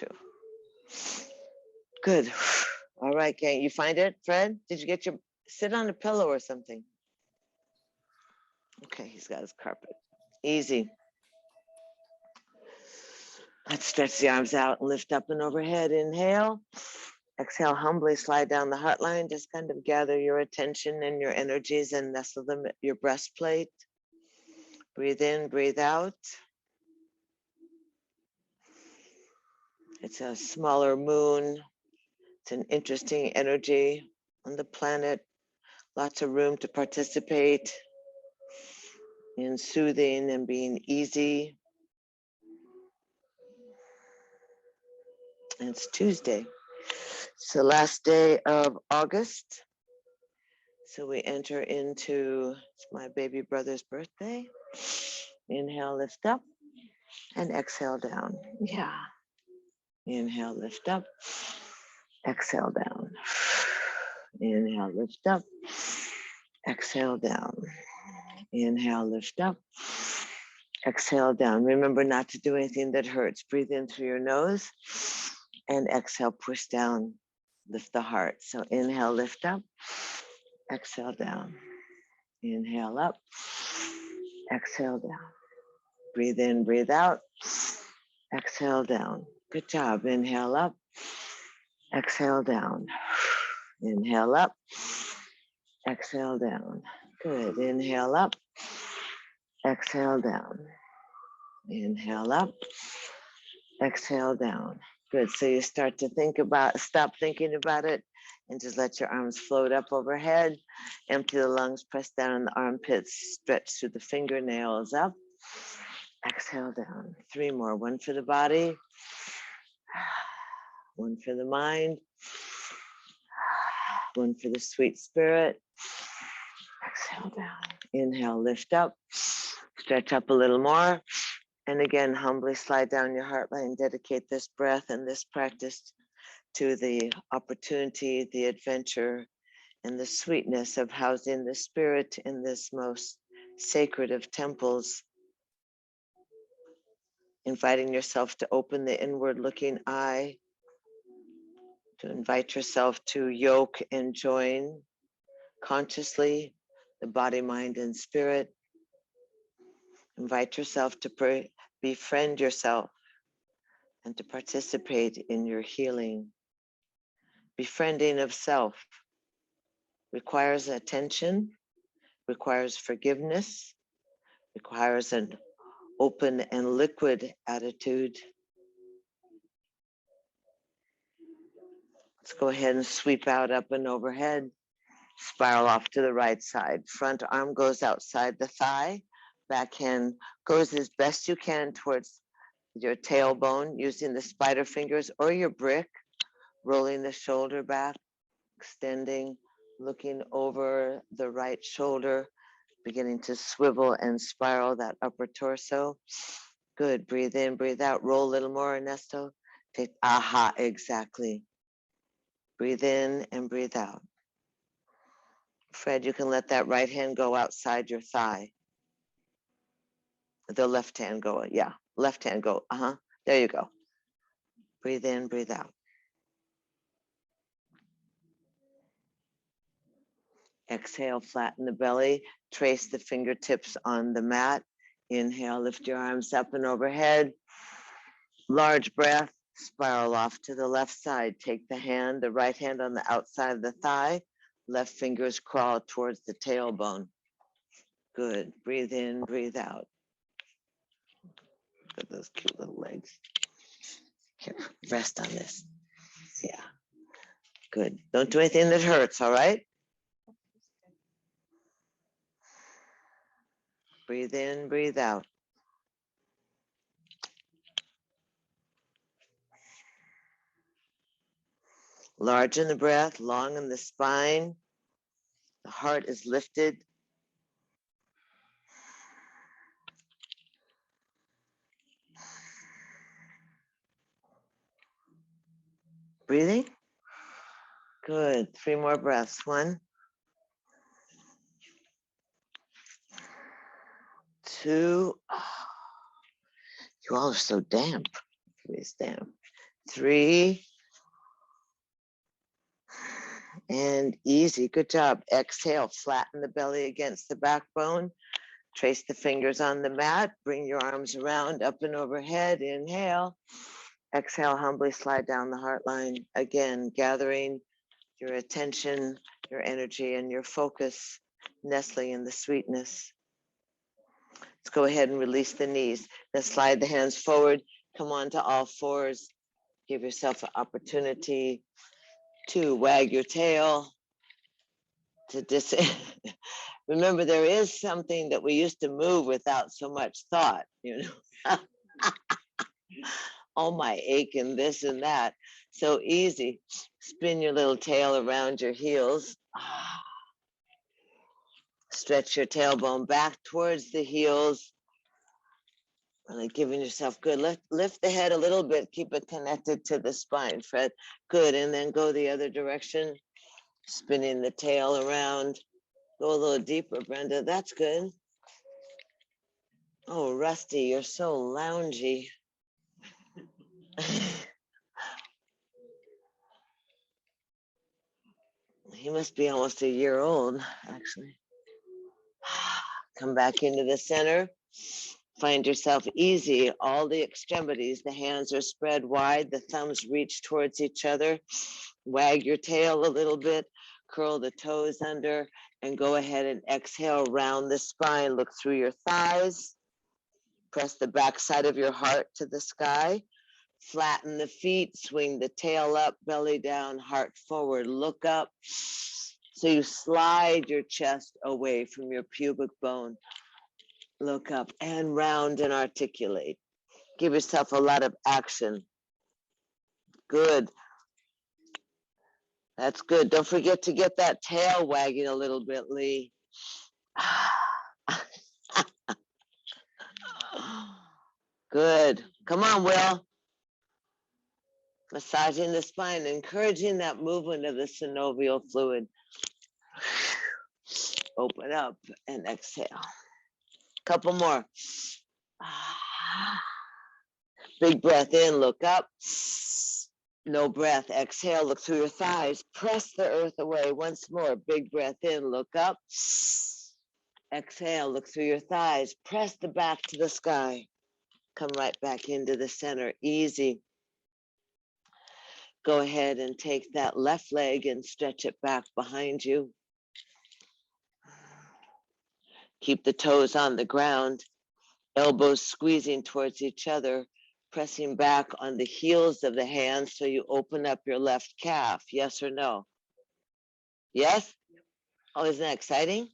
2. Good. All right, gang. You find it, Fred? Did you get your, sit on a pillow or something? Okay, he's got his carpet. Easy. Let's stretch the arms out and lift up and overhead. Inhale. Exhale, humbly slide down the heart line. Just kind of gather your attention and your energies and nestle them at your breastplate. Breathe in, breathe out. It's a smaller moon. It's an interesting energy on the planet. Lots of room to participate in soothing and being easy. And it's Tuesday. It's the last day of August. So we enter into, it's my baby brother's birthday. Inhale, lift up, and exhale down. Yeah. Inhale, lift up, exhale down. Inhale, lift up, exhale down. Inhale, lift up, exhale down. Remember not to do anything that hurts. Breathe in through your nose and exhale, push down, lift the heart. So inhale, lift up, exhale down. Inhale up, exhale down. Breathe in, breathe out, exhale down. Good job. Inhale up, exhale down. Inhale up, exhale down. Good. Inhale up, exhale down. Inhale up, exhale down. Good. So you start to think about, stop thinking about it and just let your arms float up overhead. Empty the lungs, press down in the armpits, stretch through the fingernails up. Exhale down. 3 more. 1 for the body, 1 for the mind, 1 for the sweet spirit. Exhale down. Inhale, lift up, stretch up a little more. And again, humbly slide down your heart line. Dedicate this breath and this practice to the opportunity, the adventure, and the sweetness of housing the spirit in this most sacred of temples. Inviting yourself to open the inward looking eye, to invite yourself to yoke and join consciously the body, mind, and spirit. Invite yourself to befriend yourself and to participate in your healing. Befriending of self requires attention, requires forgiveness, requires an open and liquid attitude. Let's go ahead and sweep out up and overhead. Spiral off to the right side. Front arm goes outside the thigh. Back hand goes as best you can towards your tailbone using the spider fingers or your brick, rolling the shoulder back, extending, looking over the right shoulder, beginning to swivel and spiral that upper torso. Good. Breathe in, breathe out. Roll a little more, Ernesto. Take, aha, exactly. Breathe in and breathe out. Fred, you can let that right hand go outside your thigh. The left hand go, yeah. Left hand go, there you go. Breathe in, breathe out. Exhale, flatten the belly. Trace the fingertips on the mat. Inhale, lift your arms up and overhead. Large breath, spiral off to the left side. Take the right hand on the outside of the thigh. Left fingers crawl towards the tailbone. Good. Breathe in, breathe out. Look at those cute little legs. Here, rest on this. Yeah. Good. Don't do anything that hurts, all right? Breathe in, breathe out. Large in the breath, long in the spine. The heart is lifted. Breathing? Good. 3 more breaths. 1, 2. You all are so damp. Please damp. 3, and easy. Good job. Exhale, flatten the belly against the backbone. Trace the fingers on the mat. Bring your arms around, up and overhead. Inhale. Exhale, humbly slide down the heart line. Again, gathering your attention, your energy, and your focus, nestling in the sweetness. Let's go ahead and release the knees. Then slide the hands forward. Come on to all fours. Give yourself an opportunity to wag your tail, to remember, there is something that we used to move without so much thought, you know. Oh, my ache and this and that. So easy. Spin your little tail around your heels. Stretch your tailbone back towards the heels. Really giving yourself good. Lift the head a little bit. Keep it connected to the spine, Fred. Good. And then go the other direction. Spinning the tail around. Go a little deeper, Brenda. That's good. Oh, Rusty, you're so loungy. He must be almost a year old, actually. Come back into the center. Find yourself easy. All the extremities, the hands are spread wide, the thumbs reach towards each other. Wag your tail a little bit, curl the toes under, and go ahead and exhale, round the spine. Look through your thighs. Press the back side of your heart to the sky. Flatten the feet, swing the tail up, belly down, heart forward, look up. So you slide your chest away from your pubic bone. Look up and round and articulate. Give yourself a lot of action. Good. That's good. Don't forget to get that tail wagging a little bit, Lee. Good. Come on, Will. Massaging the spine, encouraging that movement of the synovial fluid. Open up and exhale. Couple more. Big breath in, look up. No breath, exhale, look through your thighs. Press the earth away. Once more, big breath in, look up. Exhale, look through your thighs. Press the back to the sky. Come right back into the center, easy. Go ahead and take that left leg and stretch it back behind you. Keep the toes on the ground, elbows squeezing towards each other, pressing back on the heels of the hands so you open up your left calf. Yes or no? Yes? Oh, isn't that exciting?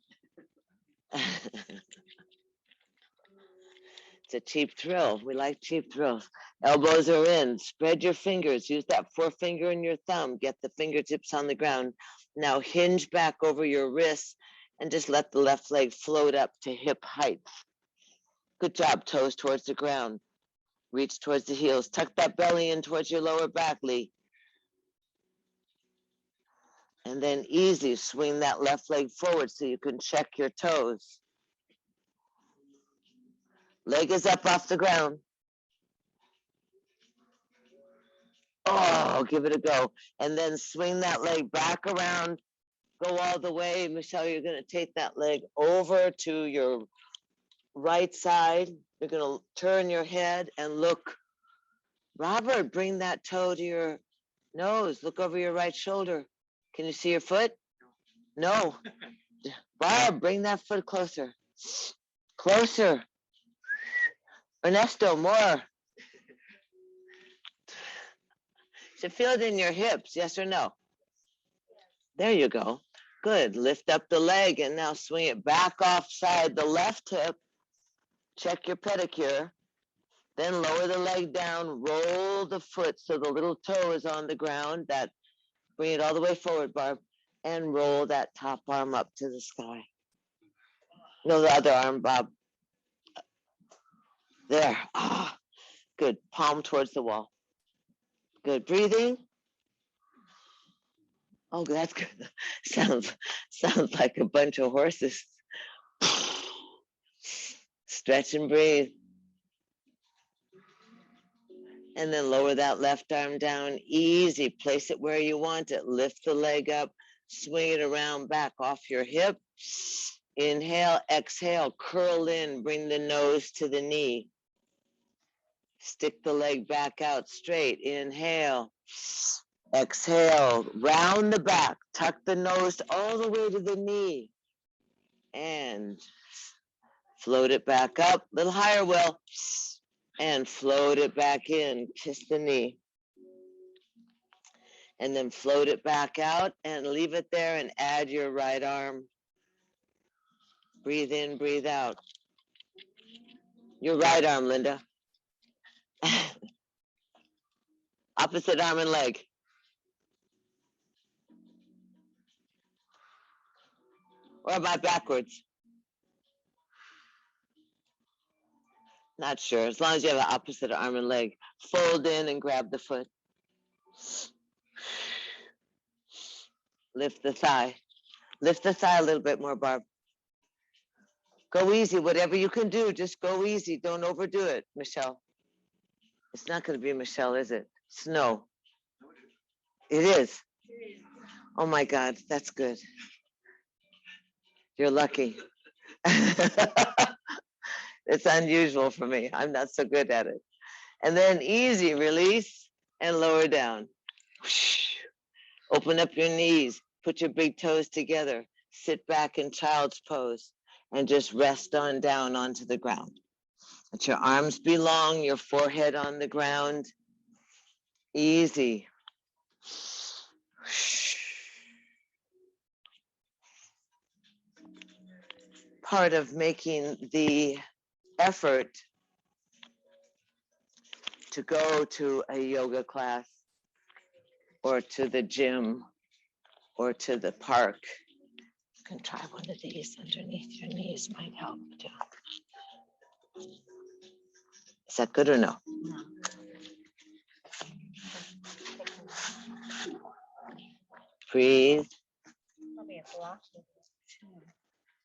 It's a cheap thrill. We like cheap thrills. Elbows are in. Spread your fingers. Use that forefinger and your thumb. Get the fingertips on the ground. Now hinge back over your wrists and just let the left leg float up to hip height. Good job. Toes towards the ground. Reach towards the heels. Tuck that belly in towards your lower back, Lee. And then easy, swing that left leg forward so you can check your toes. Leg is up off the ground. Oh, give it a go. And then swing that leg back around. Go all the way. Michelle, you're going to take that leg over to your right side. You're going to turn your head and look. Robert, bring that toe to your nose. Look over your right shoulder. Can you see your foot? No. Barb, bring that foot closer. Closer. Ernesto, more. So feel it in your hips, yes or no? There you go. Good. Lift up the leg and now swing it back offside the left hip. Check your pedicure. Then lower the leg down, roll the foot so the little toe is on the ground. Bring it all the way forward, Barb, and roll that top arm up to the sky. No, the other arm, Bob. There. Ah, good. Palm towards the wall. Good. Breathing. Oh, that's good. Sounds like a bunch of horses. Stretch and breathe. And then lower that left arm down, easy. Place it where you want it. Lift the leg up, swing it around back off your hip. Inhale, exhale, curl in, bring the nose to the knee. Stick the leg back out straight. Inhale, exhale, round the back, tuck the nose all the way to the knee. And float it back up, a little higher, Will. And float it back in, kiss the knee. And then float it back out and leave it there and add your right arm. Breathe in, breathe out. Your right arm, Linda. Opposite arm and leg. Or am I backwards? Not sure. As long as you have the opposite arm and leg. Fold in and grab the foot. Lift the thigh. Lift the thigh a little bit more, Barb. Go easy. Whatever you can do, just go easy. Don't overdo it, Michelle. It's not going to be Michelle, is it? Snow. It is. Oh my God, that's good. You're lucky. It's unusual for me. I'm not so good at it. And then easy, release and lower down. Open up your knees. Put your big toes together. Sit back in child's pose and just rest on down onto the ground. Let your arms be long, your forehead on the ground. Easy. Part of making the effort to go to a yoga class or to the gym or to the park. You can try one of these underneath your knees, might help too. Is that good or no? No. Breathe.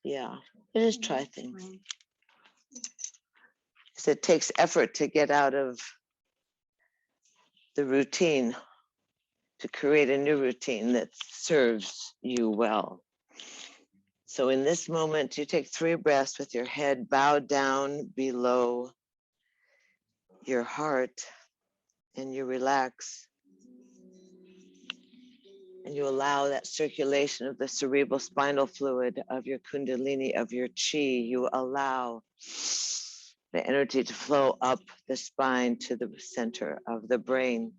Yeah, just try things. It takes effort to get out of the routine, to create a new routine that serves you well. So in this moment, you take 3 breaths with your head bowed down below your heart, and you relax. And you allow that circulation of the cerebral spinal fluid, of your kundalini, of your chi. You allow the energy to flow up the spine to the center of the brain.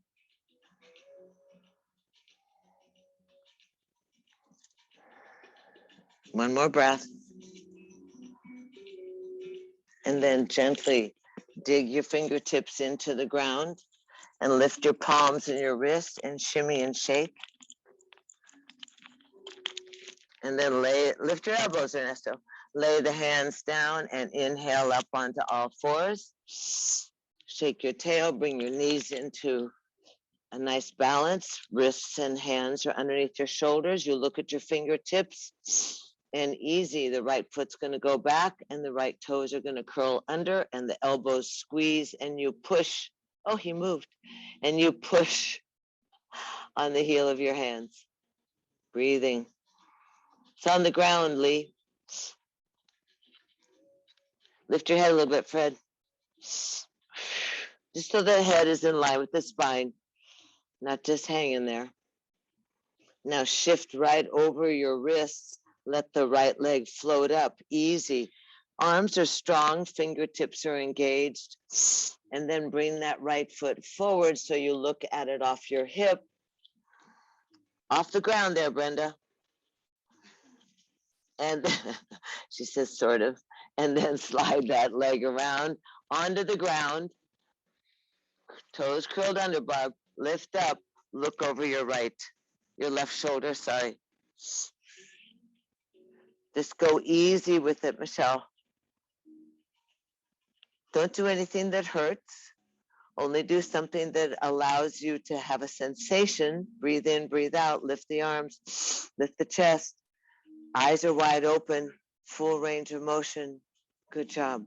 One more breath. And then gently dig your fingertips into the ground and lift your palms and your wrists and shimmy and shake. And then lift your elbows, Ernesto. Lay the hands down and inhale up onto all fours. Shake your tail, bring your knees into a nice balance. Wrists and hands are underneath your shoulders. You look at your fingertips and easy. The right foot's going to go back and the right toes are going to curl under and the elbows squeeze and you push. Oh, he moved. And you push on the heel of your hands. Breathing. It's on the ground, Lee. Lift your head a little bit, Fred. Just so the head is in line with the spine, not just hanging there. Now shift right over your wrists. Let the right leg float up, easy. Arms are strong, fingertips are engaged. And then bring that right foot forward so you look at it off your hip. Off the ground there, Brenda. And she says, sort of. And then slide that leg around onto the ground. Toes curled under, Barb. Lift up. Look over your left shoulder, sorry. Just go easy with it, Michelle. Don't do anything that hurts. Only do something that allows you to have a sensation. Breathe in, breathe out. Lift the arms. Lift the chest. Eyes are wide open. Full range of motion. Good job.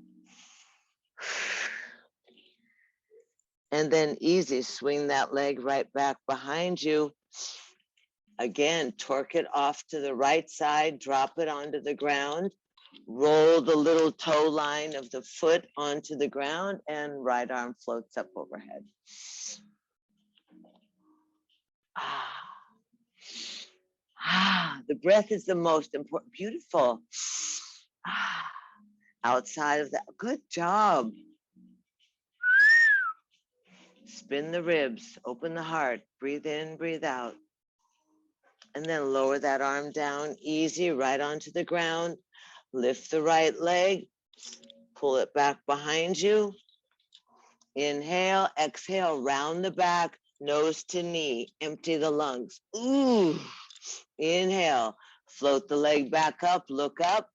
And then easy, swing that leg right back behind you. Again, torque it off to the right side, drop it onto the ground, roll the little toe line of the foot onto the ground, and right arm floats up overhead. The breath is the most important. Beautiful. Outside of that, good job. Spin the ribs, open the heart, breathe in, breathe out. And then lower that arm down, easy, right onto the ground. Lift the right leg, pull it back behind you. Inhale, exhale, round the back, nose to knee, empty the lungs. Ooh, inhale, float the leg back up, look up.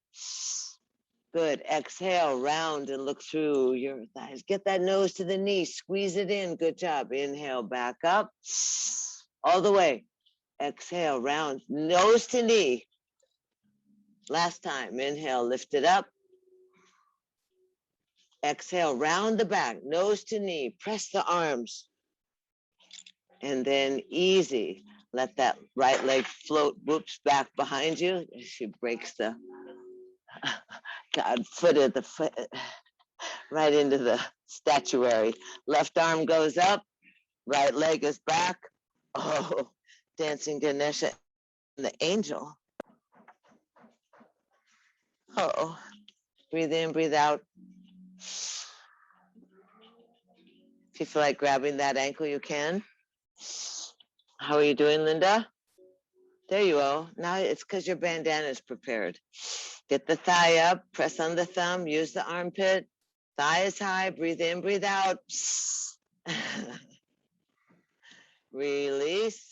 Good, exhale, round and look through your thighs. Get that nose to the knee, squeeze it in, good job. Inhale, back up, all the way. Exhale, round, nose to knee. Last time, inhale, lift it up. Exhale, round the back, nose to knee, press the arms. And then easy, let that right leg float, whoops, back behind you. She breaks the, God, foot of the foot, right into the statuary. Left arm goes up, right leg is back. Oh, dancing Ganesha and the angel. Oh, breathe in, breathe out. If you feel like grabbing that ankle, you can. How are you doing, Linda? There you go. Now it's because your bandana is prepared. Get the thigh up, press on the thumb, use the armpit. Thigh is high, breathe in, breathe out. Release.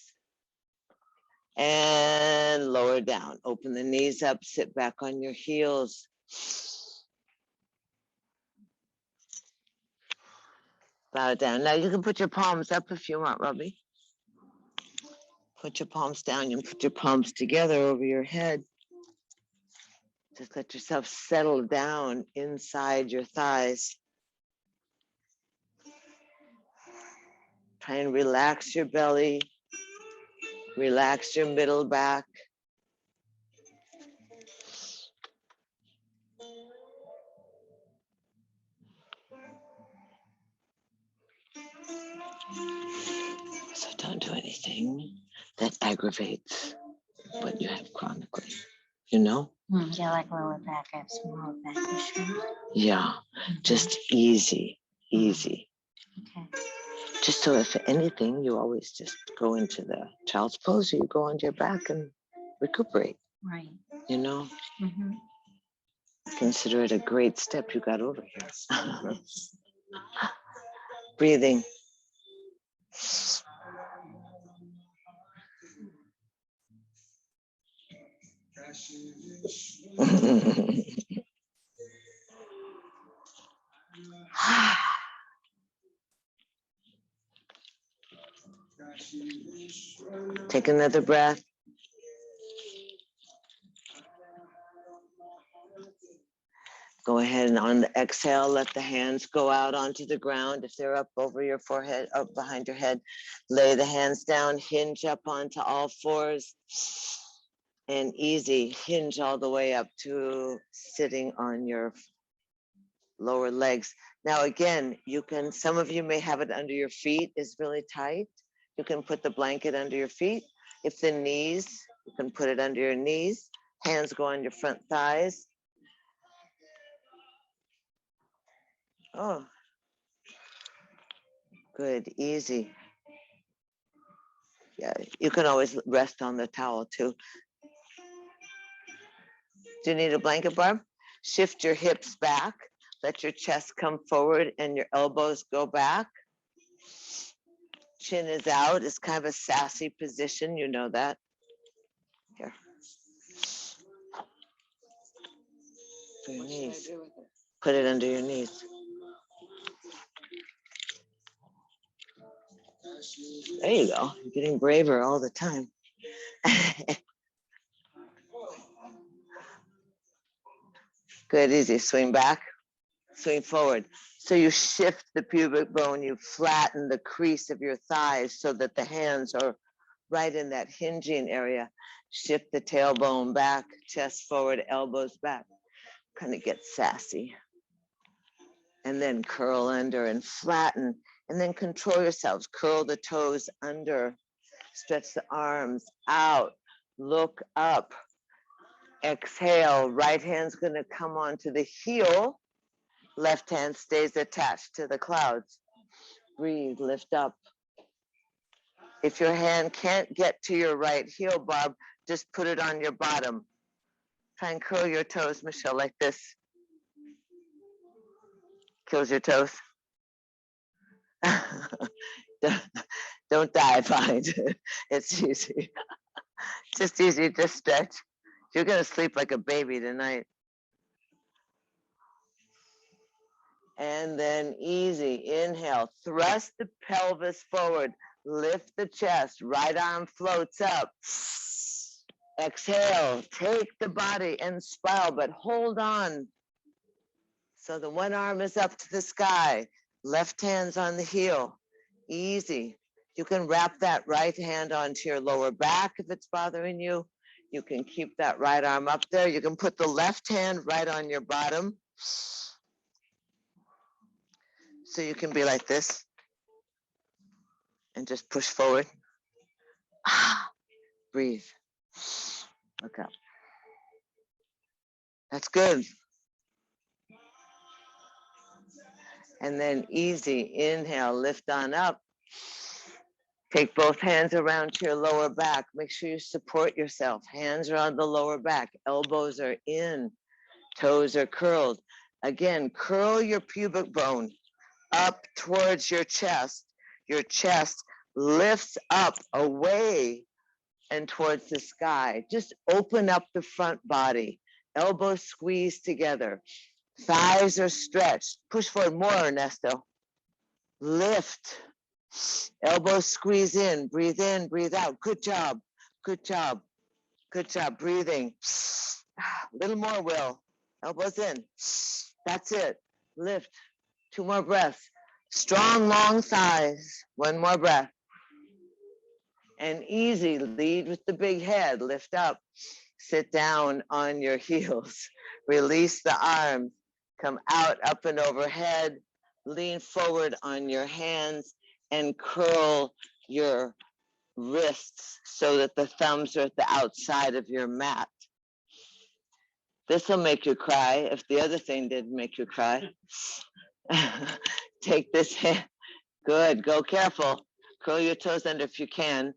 And lower down. Open the knees up, sit back on your heels. Bow down. Now you can put your palms up if you want, Robbie. Put your palms down and put your palms together over your head. Just let yourself settle down inside your thighs. Try and relax your belly. Relax your middle back. So don't do anything that aggravates what you have chronically, you know? Yeah, like lower back, I have some lower back issues. Yeah, just easy, easy. Okay. Just so if anything, you always just go into the child's pose or you go onto your back and recuperate. Right. You know? Consider it a great step you got over here. Breathing. Take another breath. Go ahead and on the exhale, let the hands go out onto the ground. If they're up over your forehead, up behind your head, lay the hands down, hinge up onto all fours, and easy, hinge all the way up to sitting on your lower legs. Now again, you can, some of you may have it under your feet, is really tight. You can put the blanket under your feet. If the knees, you can put it under your knees. Hands go on your front thighs. Oh, good, easy. Yeah, you can always rest on the towel too. Do you need a blanket, Barb? Shift your hips back. Let your chest come forward and your elbows go back. Chin is out. It's kind of a sassy position. You know that. Here. For your knees. Put it under your knees. There you go. You're getting braver all the time. Good, easy. Swing back, swing forward. So you shift the pubic bone, you flatten the crease of your thighs so that the hands are right in that hinging area. Shift the tailbone back, chest forward, elbows back. Kind of get sassy. And then curl under and flatten. And then control yourselves. Curl the toes under. Stretch the arms out. Look up. Exhale. Right hand's going to come onto the heel. Left hand stays attached to the clouds. Breathe. Lift up. If your hand can't get to your right heel, Barb, just put it on your bottom. Try and curl your toes, Michelle, like this. Curls your toes. Don't dive behind it. It's easy. Just easy, just stretch. You're gonna sleep like a baby tonight. And then easy, inhale, thrust the pelvis forward, lift the chest, right arm floats up. Exhale, take the body and spiral, but hold on. So the one arm is up to the sky, left hand's on the heel, easy. You can wrap that right hand onto your lower back if it's bothering you. You can keep that right arm up there. You can put the left hand right on your bottom. So you can be like this and just push forward. Breathe. Look up. That's good. And then easy, inhale, lift on up. Take both hands around to your lower back. Make sure you support yourself. Hands are on the lower back. Elbows are in. Toes are curled. Again, curl your pubic bone up towards your chest. Your chest lifts up away and towards the sky. Just open up the front body. Elbows squeeze together. Thighs are stretched. Push forward more, Ernesto. Lift. Elbows squeeze in, breathe out. Good job, good job, good job. Breathing. A little more, Will. Elbows in. That's it. Lift. 2 more breaths. Strong, long thighs. 1 more breath. And easy, lead with the big head. Lift up. Sit down on your heels. Release the arms. Come out, up and overhead. Lean forward on your hands and curl your wrists so that the thumbs are at the outside of your mat. This will make you cry if the other thing didn't make you cry. Take this hand. Good, go careful. Curl your toes under if you can.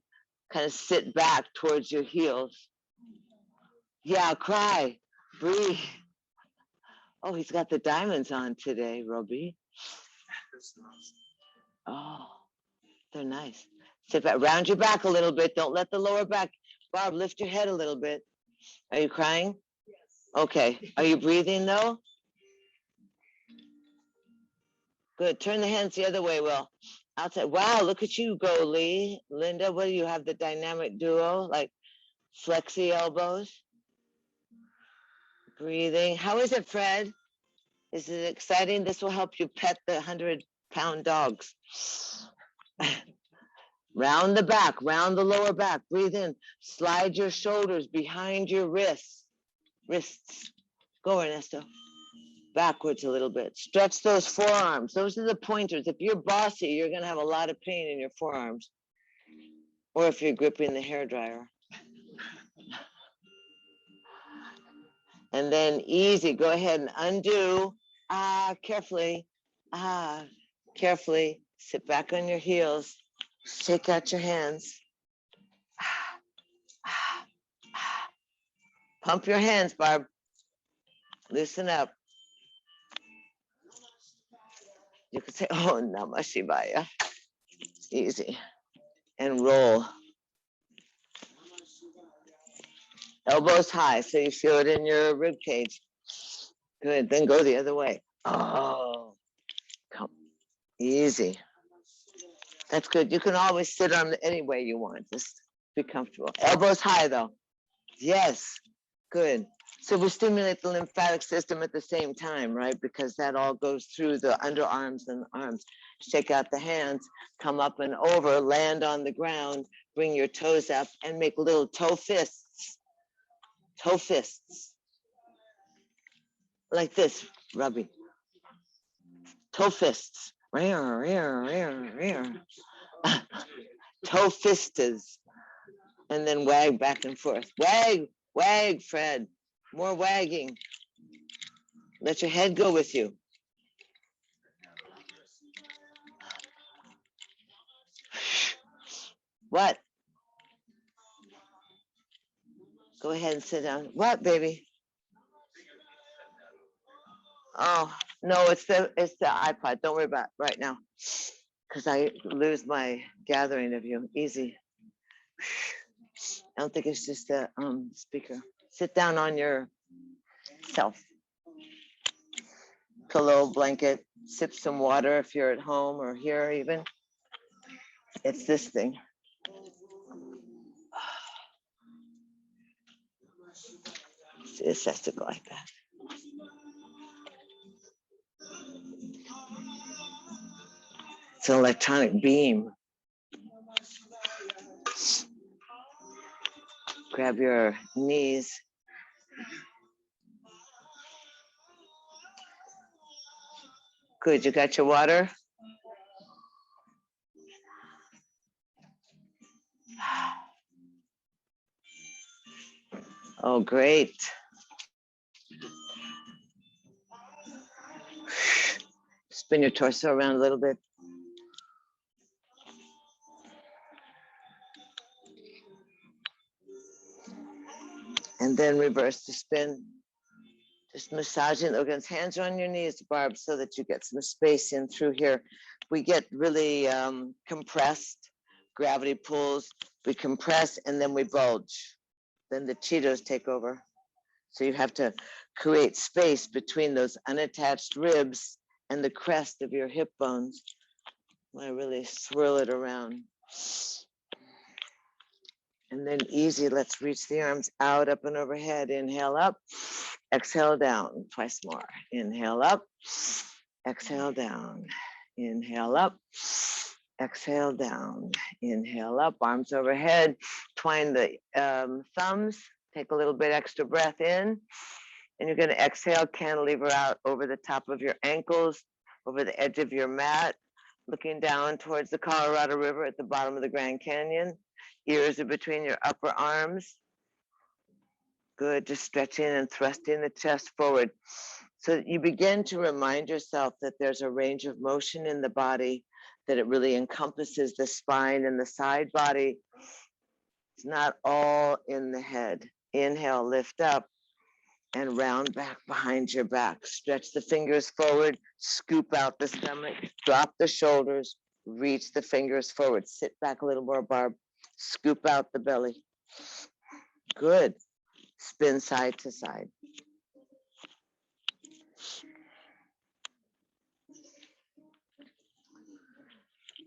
Kind of sit back towards your heels. Yeah, cry. Breathe. Oh, he's got the diamonds on today, Roby. Oh, they're nice. Sit back, round your back a little bit. Don't let the lower back. Barb, lift your head a little bit. Are you crying? Yes. Okay. Are you breathing though? Good. Turn the hands the other way, Will. Outside. Wow, look at you go, Lee. Linda, what do you have? The dynamic duo, like flexi elbows? Breathing. How is it, Fred? Is it exciting? This will help you pet the 100-pound dogs. Round the back, round the lower back. Breathe in. Slide your shoulders behind your wrists. Go, Ernesto. Backwards a little bit. Stretch those forearms. Those are the pointers. If you're bossy, you're going to have a lot of pain in your forearms. Or if you're gripping the hairdryer. And then easy. Go ahead and undo. Carefully. Carefully. Sit back on your heels. Shake out your hands. Pump your hands, Barb. Loosen up. You could say, oh, Namah Shivaya. Easy. And roll. Elbows high so you feel it in your rib cage. Good. Then go the other way. Oh, come. Easy. That's good. You can always sit on any way you want. Just be comfortable. Elbows high though. Yes. Good. So we stimulate the lymphatic system at the same time, right? Because that all goes through the underarms and the arms. Shake out the hands, come up and over, land on the ground, bring your toes up and make little toe fists. Toe fists. Like this, rubbing. Toe fists. Toe fistas. And then wag back and forth. Wag, wag, Fred. More wagging. Let your head go with you. What? Go ahead and sit down. What, baby? Oh, no, it's the iPod. Don't worry about it right now. Because I lose my gathering of you. Easy. I don't think it's just the speaker. Sit down on your self. Pillow, blanket, sip some water if you're at home or here even. It's this thing. It has to go like that. It's an electronic beam. Grab your knees. Good, you got your water? Oh, great. Spin your torso around a little bit. And then reverse the spin. Just massaging against hands on your knees, Barb, so that you get some space in through here. We get really compressed, gravity pulls, we compress and then we bulge. Then the Cheetos take over. So you have to create space between those unattached ribs and the crest of your hip bones. I really swirl it around. And then easy, let's reach the arms out, up and overhead. Inhale up, exhale down, twice more. Inhale up, exhale down. Inhale up, exhale down. Inhale up, arms overhead. Twine the thumbs, take a little bit extra breath in. And you're gonna exhale, cantilever out over the top of your ankles, over the edge of your mat, looking down towards the Colorado River at the bottom of the Grand Canyon. Ears are between your upper arms. Good, just stretching and thrusting the chest forward. So that you begin to remind yourself that there's a range of motion in the body, that it really encompasses the spine and the side body. It's not all in the head. Inhale, lift up and round back behind your back. Stretch the fingers forward, scoop out the stomach, drop the shoulders, reach the fingers forward. Sit back a little more, Barb. Scoop out the belly. Good. Spin side to side.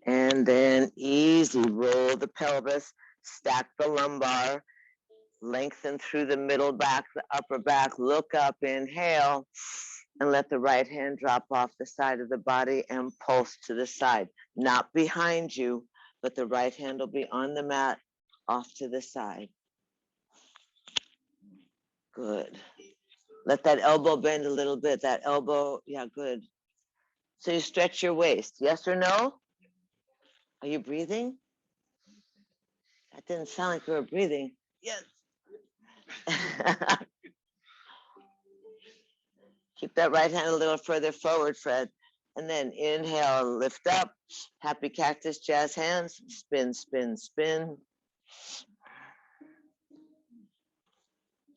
And then easy, roll the pelvis, stack the lumbar, lengthen through the middle back, the upper back, look up, inhale, and let the right hand drop off the side of the body and pulse to the side. Not behind you, but the right hand will be on the mat, off to the side. Good. Let that elbow bend a little bit. That elbow, yeah, good. So you stretch your waist, yes or no? Are you breathing? That didn't sound like you were breathing. Yes. Keep that right hand a little further forward, Fred. And then inhale, lift up. Happy cactus, jazz hands. Spin, spin, spin.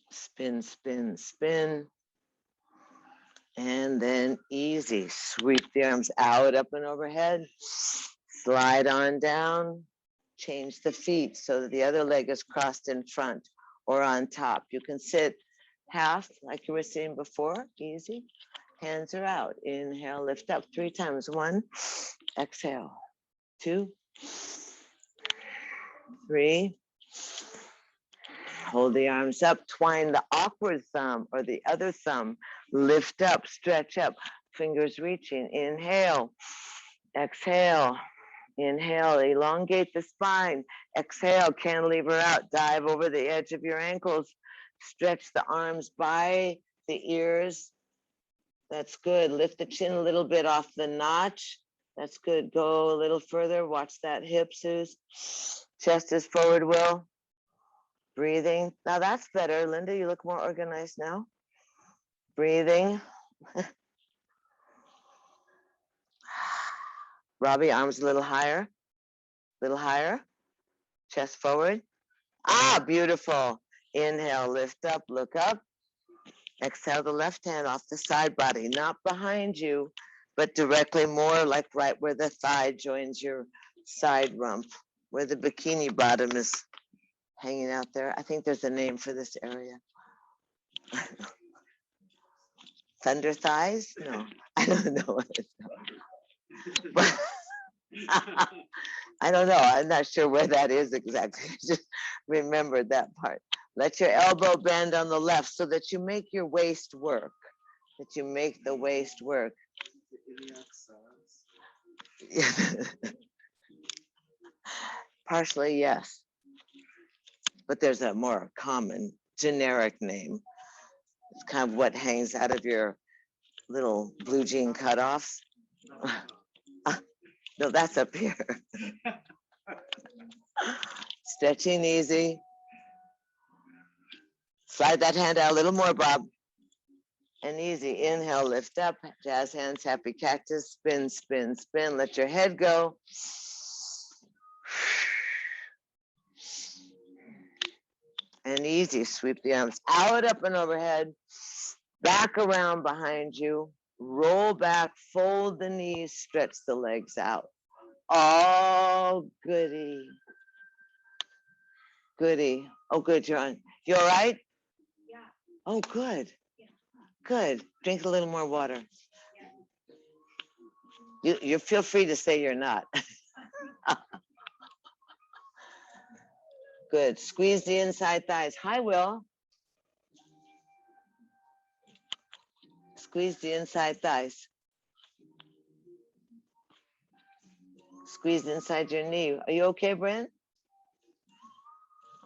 Spin, spin, spin. And then easy, sweep the arms out, up and overhead. Slide on down. Change the feet so that the other leg is crossed in front or on top. You can sit half like you were sitting before, easy. Hands are out. Inhale, lift up 3 times. 1, exhale. 2, 3. Hold the arms up, twine the awkward thumb or the other thumb, lift up, stretch up, fingers reaching, inhale, exhale, inhale, elongate the spine, exhale, cantilever out, dive over the edge of your ankles, stretch the arms by the ears. That's good. Lift the chin a little bit off the notch. That's good. Go a little further. Watch that hip, Suze. Chest is forward, Will. Breathing. Now that's better. Linda, you look more organized now. Breathing. Robbie, arms a little higher. Little higher. Chest forward. Ah, beautiful. Inhale, lift up, look up. Exhale the left hand off the side body, not behind you, but directly more like right where the thigh joins your side rump, where the bikini bottom is hanging out there. I think there's a name for this area. Thunder thighs? No, I don't know what it's called. But I don't know. I'm not sure where that is exactly. Just remembered that part. Let your elbow bend on the left so that you make your waist work. That you make the waist work. Partially, yes. But there's a more common generic name. It's kind of what hangs out of your little blue jean cutoffs. No, that's up here. Stretching easy. Slide that hand out a little more, Bob. And easy. Inhale, lift up. Jazz hands, happy cactus. Spin, spin, spin. Let your head go. And easy. Sweep the arms out, up, and overhead. Back around behind you. Roll back, fold the knees, stretch the legs out. Oh, goody. Goody. Oh, good, you're on. You all right? Yeah. Oh, good. Yeah. Good. Drink a little more water. You feel free to say you're not. Good. Squeeze the inside thighs. Hi, Will. Squeeze the inside thighs. Squeeze inside your knee. Are you okay, Brent?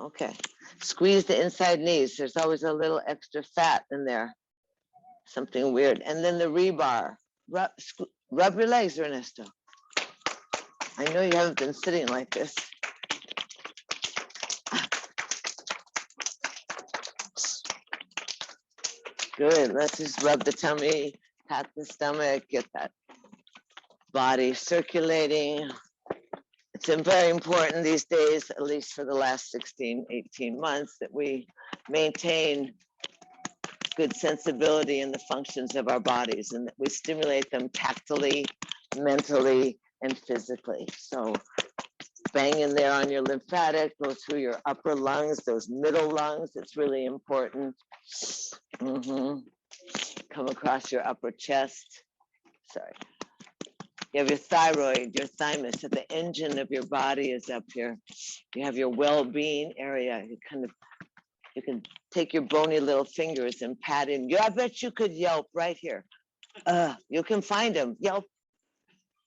Okay. Squeeze the inside knees. There's always a little extra fat in there. Something weird. And then the rebar. Rub your legs, Ernesto. I know you haven't been sitting like this. Good. Let's just rub the tummy, pat the stomach, get that body circulating. It's very important these days, at least for the last 16, 18 months, that we maintain good sensibility in the functions of our bodies and that we stimulate them tactily, mentally, and physically. So bang in there on your lymphatic, go through your upper lungs, those middle lungs, it's really important. Come across your upper chest. Sorry. You have your thyroid, your thymus, so the engine of your body is up here. You have your well-being area. You can take your bony little fingers and pat in. I bet you could Yelp right here. You can find them. Yelp.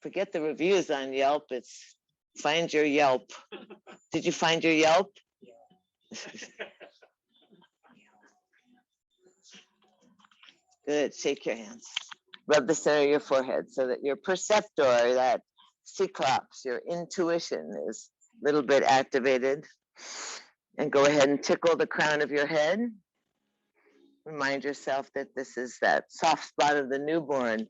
Forget the reviews on Yelp. It's find your Yelp. Did you find your Yelp? Good. Shake your hands. Rub the center of your forehead so that your perceptor, that cyclops, your intuition is a little bit activated. And go ahead and tickle the crown of your head. Remind yourself that this is that soft spot of the newborn.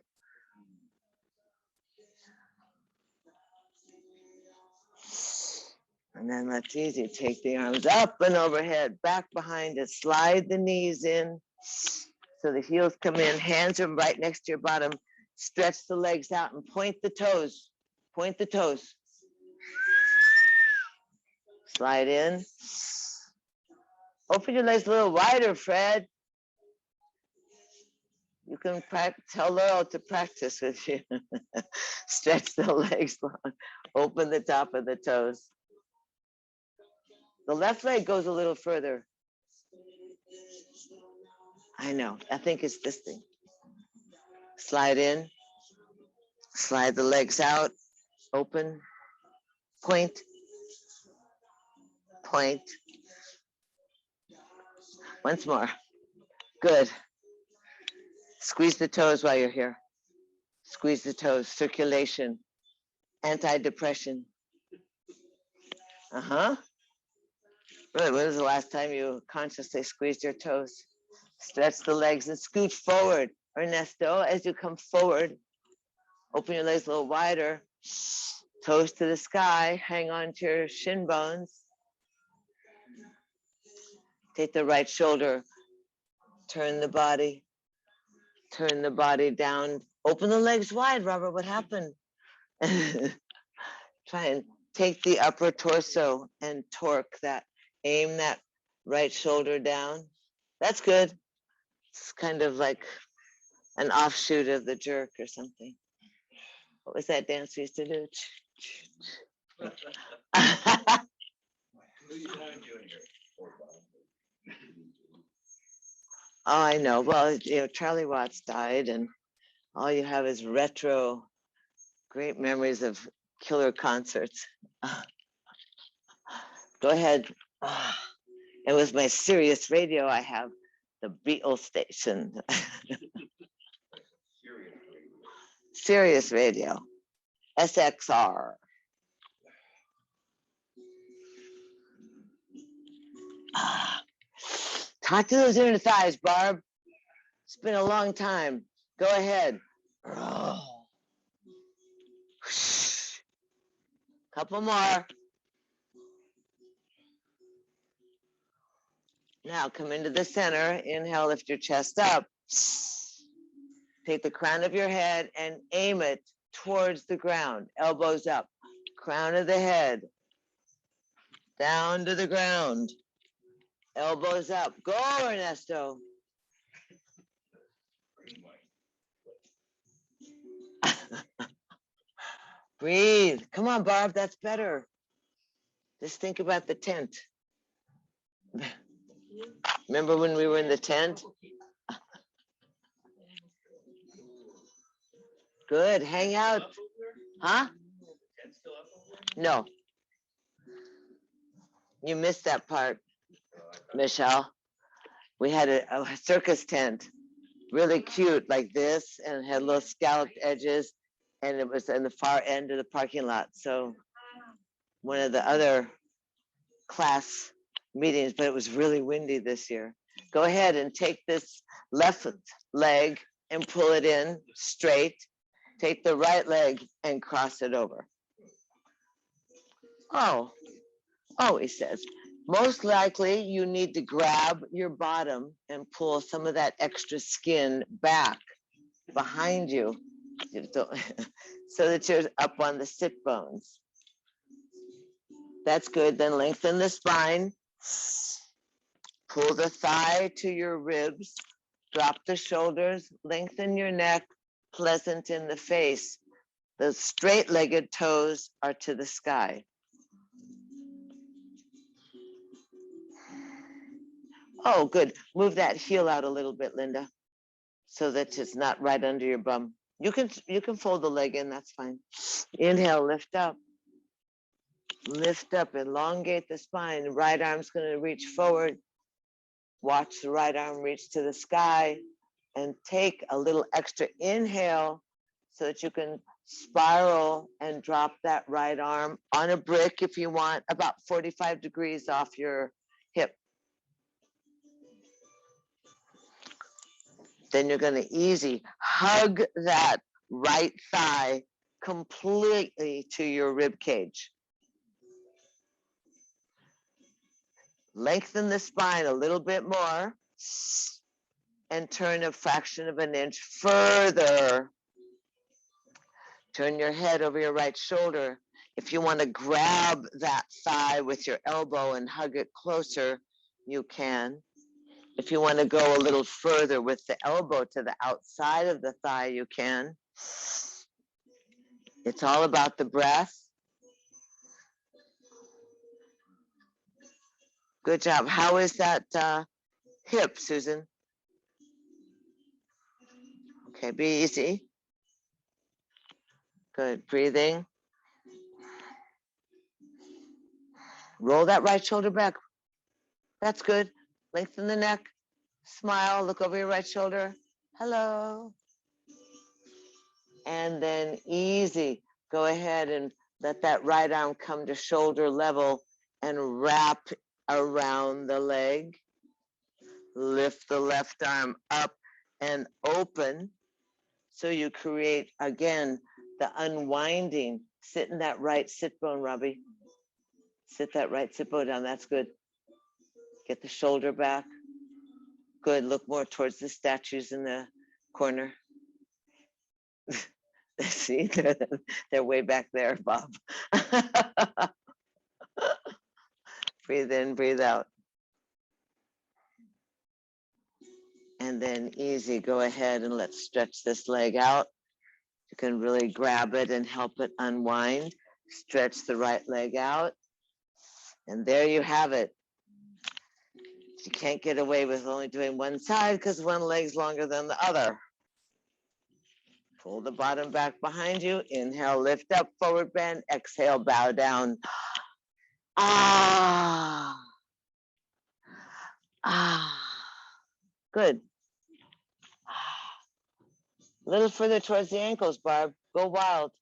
And then that's easy. Take the arms up and overhead, back behind it. Slide the knees in so the heels come in. Hands are right next to your bottom. Stretch the legs out and point the toes. Point the toes. Slide in. Open your legs a little wider, Fred. You can tell Laurel to practice with you. Stretch the legs long. Open the top of the toes. The left leg goes a little further. I know. I think it's this thing. Slide in, slide the legs out, open, point, point. Once more. Good. Squeeze the toes while you're here. Squeeze the toes. Circulation. Anti-depression. Really, when was the last time you consciously squeezed your toes? Stretch the legs and scoot forward. Ernesto, as you come forward, open your legs a little wider. Toes to the sky. Hang on to your shin bones. Take the right shoulder. Turn the body. Turn the body down. Open the legs wide, Robert. What happened? Try and take the upper torso and torque that. Aim that right shoulder down. That's good. It's kind of like an offshoot of the jerk or something. What was that dance we used to do? Oh, I know. Well, Charlie Watts died, and all you have is retro, great memories of killer concerts. Go ahead. It was my Sirius radio. I have the Beatles station. Sirius radio. SXR. Talk to those inner thighs, Barb. It's been a long time. Go ahead. Couple more. Now come into the center. Inhale, lift your chest up. Take the crown of your head and aim it towards the ground. Elbows up. Crown of the head. Down to the ground. Elbows up. Go, Ernesto. Breathe. Come on, Barb. That's better. Just think about the tent. Remember when we were in the tent? Good. Hang out. Huh? No. You missed that part, Michelle. We had a circus tent, really cute, like this, and had little scalloped edges, and it was in the far end of the parking lot. So one of the other class meetings, but it was really windy this year. Go ahead and take this left leg and pull it in straight. Take the right leg and cross it over. Oh, he says, most likely you need to grab your bottom and pull some of that extra skin back behind you so that you're up on the sit bones. That's good. Then lengthen the spine. Pull the thigh to your ribs. Drop the shoulders. Lengthen your neck. Pleasant in the face. The straight-legged toes are to the sky. Oh, good. Move that heel out a little bit, Linda, so that it's not right under your bum. You can fold the leg in, that's fine. Inhale, lift up. Lift up, elongate the spine. The right arm's going to reach forward. Watch the right arm reach to the sky, and take a little extra inhale so that you can spiral and drop that right arm on a brick if you want, about 45 degrees off your hip. Then you're going to easy hug that right thigh completely to your rib cage. Lengthen the spine a little bit more and turn a fraction of an inch further. Turn your head over your right shoulder. If you want to grab that thigh with your elbow and hug it closer, you can. If you want to go a little further with the elbow to the outside of the thigh, you can. It's all about the breath. Good job. How is that hip, Susan? Okay, be easy. Good, breathing. Roll that right shoulder back. That's good. Lengthen the neck. Smile, look over your right shoulder. Hello. And then easy. Go ahead and let that right arm come to shoulder level and wrap around the leg. Lift the left arm up and open. So you create, again, the unwinding. Sit in that right sit bone, Robbie. Sit that right sit bone down. That's good. Get the shoulder back. Good. Look more towards the statues in the corner. See, they're way back there, Bob. Breathe in, breathe out. And then easy, go ahead and let's stretch this leg out. You can really grab it and help it unwind. Stretch the right leg out. And there you have it. You can't get away with only doing one side because one leg's longer than the other. Pull the bottom back behind you. Inhale, lift up, forward bend. Exhale, bow down. Ah. Ah. Good. A little further towards the ankles, Barb. Go wild.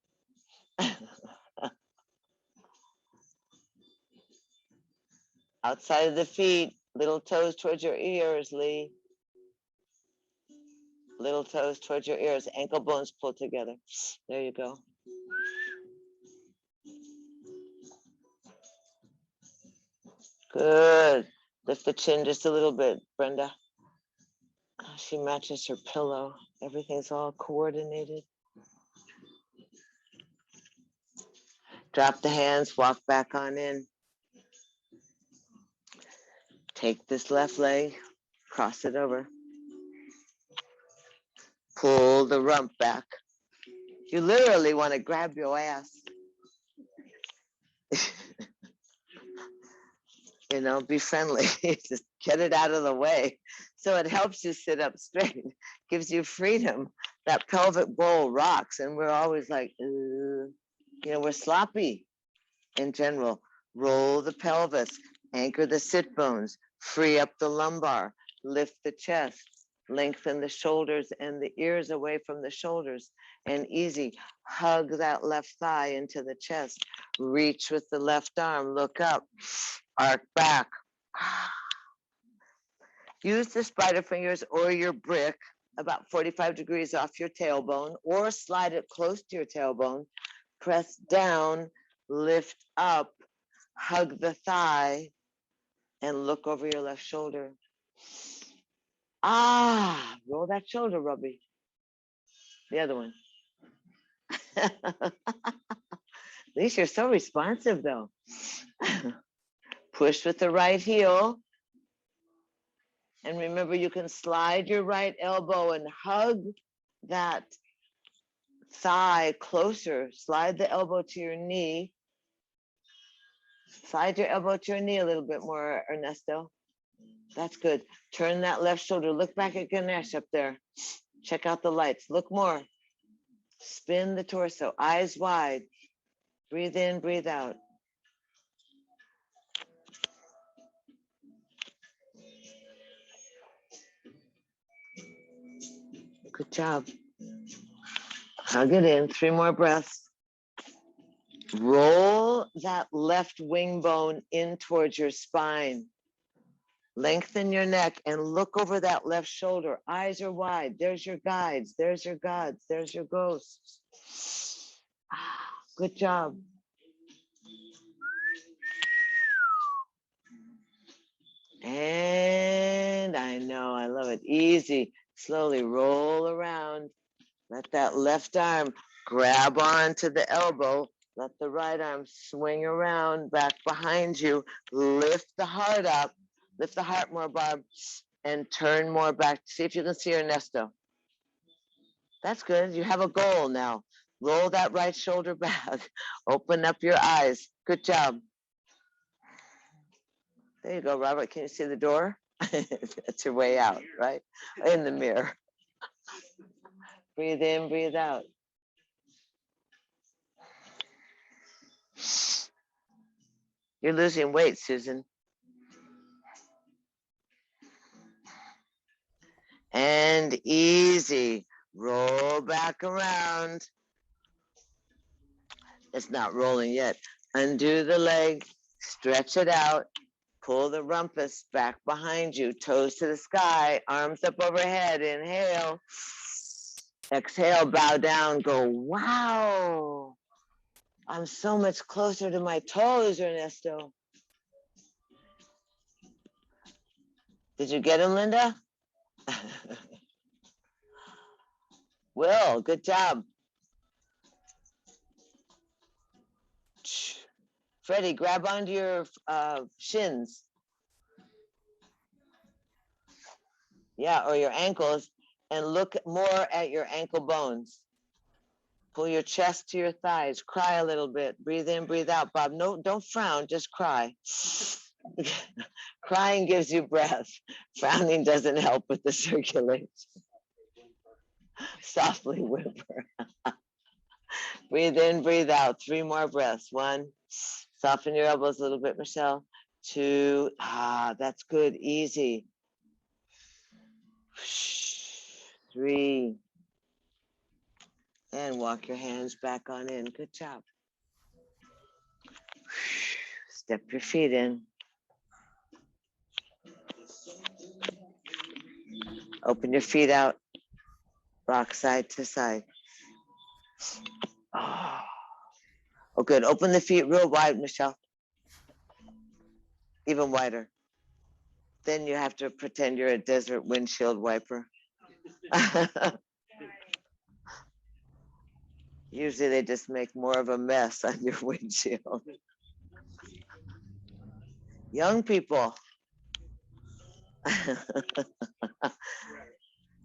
Outside of the feet, little toes towards your ears, Lee. Little toes towards your ears, ankle bones pulled together. There you go. Good. Lift the chin just a little bit, Brenda. She matches her pillow. Everything's all coordinated. Drop the hands, walk back on in. Take this left leg, cross it over. Pull the rump back. You literally want to grab your ass. You know, be friendly. Just get it out of the way. So it helps you sit up straight, gives you freedom. That pelvic bowl rocks, and we're always like, you know, we're sloppy in general. Roll the pelvis, anchor the sit bones, free up the lumbar, lift the chest, lengthen the shoulders and the ears away from the shoulders, and easy. Hug that left thigh into the chest. Reach with the left arm, look up, arc back. Use the spider fingers or your brick about 45 degrees off your tailbone, or slide it close to your tailbone. Press down, lift up, hug the thigh, and look over your left shoulder. Ah, roll that shoulder, Robbie. The other one. At least you're so responsive, though. Push with the right heel. And remember, you can slide your right elbow and hug that thigh closer. Slide the elbow to your knee. Slide your elbow to your knee a little bit more, Ernesto. That's good. Turn that left shoulder. Look back at Ganesh up there. Check out the lights. Look more. Spin the torso. Eyes wide. Breathe in, breathe out. Good job. Hug it in. 3 more breaths. Roll that left wing bone in towards your spine. Lengthen your neck and look over that left shoulder. Eyes are wide. There's your guides. There's your gods. There's your ghosts. Good job. And I know, I love it. Easy. Slowly roll around. Let that left arm grab onto the elbow. Let the right arm swing around back behind you. Lift the heart up. Lift the heart more, Barb. And turn more back. See if you can see Ernesto. That's good. You have a goal now. Roll that right shoulder back. Open up your eyes. Good job. There you go, Robert. Can you see the door? That's your way out, right? In the mirror. Breathe in, breathe out. You're losing weight, Susan. And easy. Roll back around. It's not rolling yet. Undo the leg, stretch it out, pull the rumpus back behind you, toes to the sky, arms up overhead. Inhale. Exhale, bow down, go, wow. I'm so much closer to my toes, Ernesto. Did you get him, Linda? Will, good job. Freddie, grab onto your shins. Yeah, or your ankles, and look more at your ankle bones. Pull your chest to your thighs. Cry a little bit. Breathe in, breathe out, Bob. No, don't frown, just cry. Crying gives you breath. Frowning doesn't help with the circulation. Softly whimper. Breathe in, breathe out. 3 more breaths. 1. Soften your elbows a little bit, Michelle. 2. That's good. Easy. 3. And walk your hands back on in. Good job. Step your feet in. Open your feet out. Rock side to side. Oh, good. Open the feet real wide, Michelle. Even wider. Then you have to pretend you're a desert windshield wiper. Usually they just make more of a mess on your windshield. Young people.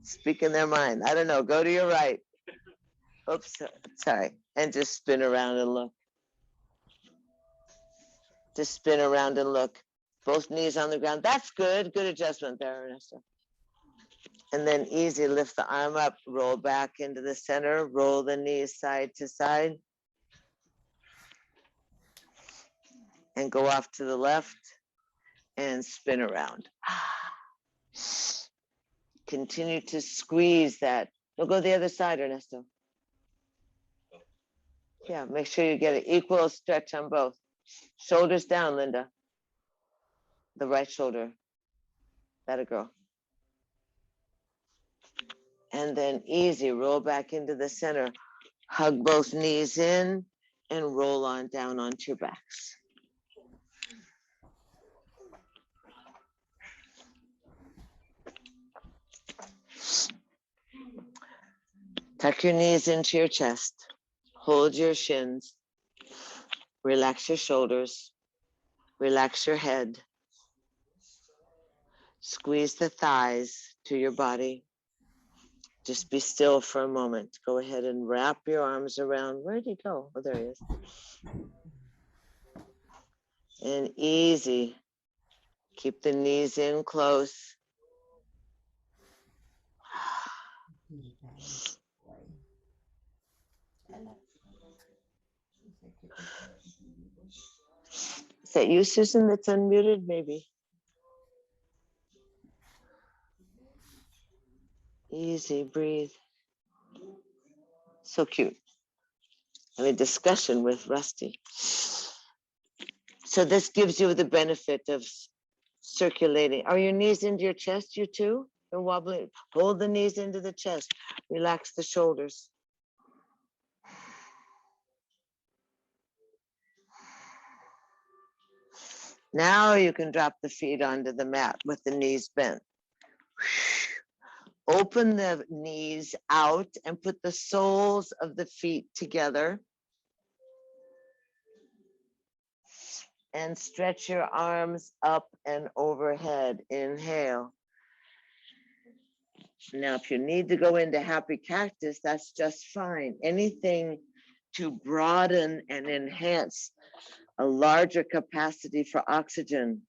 Speaking their mind. I don't know. Go to your right. Oops, sorry. And just spin around and look. Just spin around and look. Both knees on the ground. That's good. Good adjustment there, Ernesto. And then easy, lift the arm up, roll back into the center, roll the knees side to side. And go off to the left and spin around. Continue to squeeze that. Don't go the other side, Ernesto. Yeah, make sure you get an equal stretch on both. Shoulders down, Linda. The right shoulder. That a girl. And then easy, roll back into the center. Hug both knees in and roll on down onto your backs. Tuck your knees into your chest. Hold your shins. Relax your shoulders. Relax your head. Squeeze the thighs to your body. Just be still for a moment. Go ahead and wrap your arms around. Where'd he go? Oh, there he is. And easy. Keep the knees in close. Is that you, Susan, that's unmuted? Maybe. Easy, breathe. So cute. Having a discussion with Rusty. So this gives you the benefit of circulating. Are your knees into your chest, you too? You're wobbling. Hold the knees into the chest. Relax the shoulders. Now you can drop the feet onto the mat with the knees bent. Open the knees out and put the soles of the feet together. And stretch your arms up and overhead. Inhale. Now, if you need to go into happy cactus, that's just fine. Anything to broaden and enhance a larger capacity for oxygen.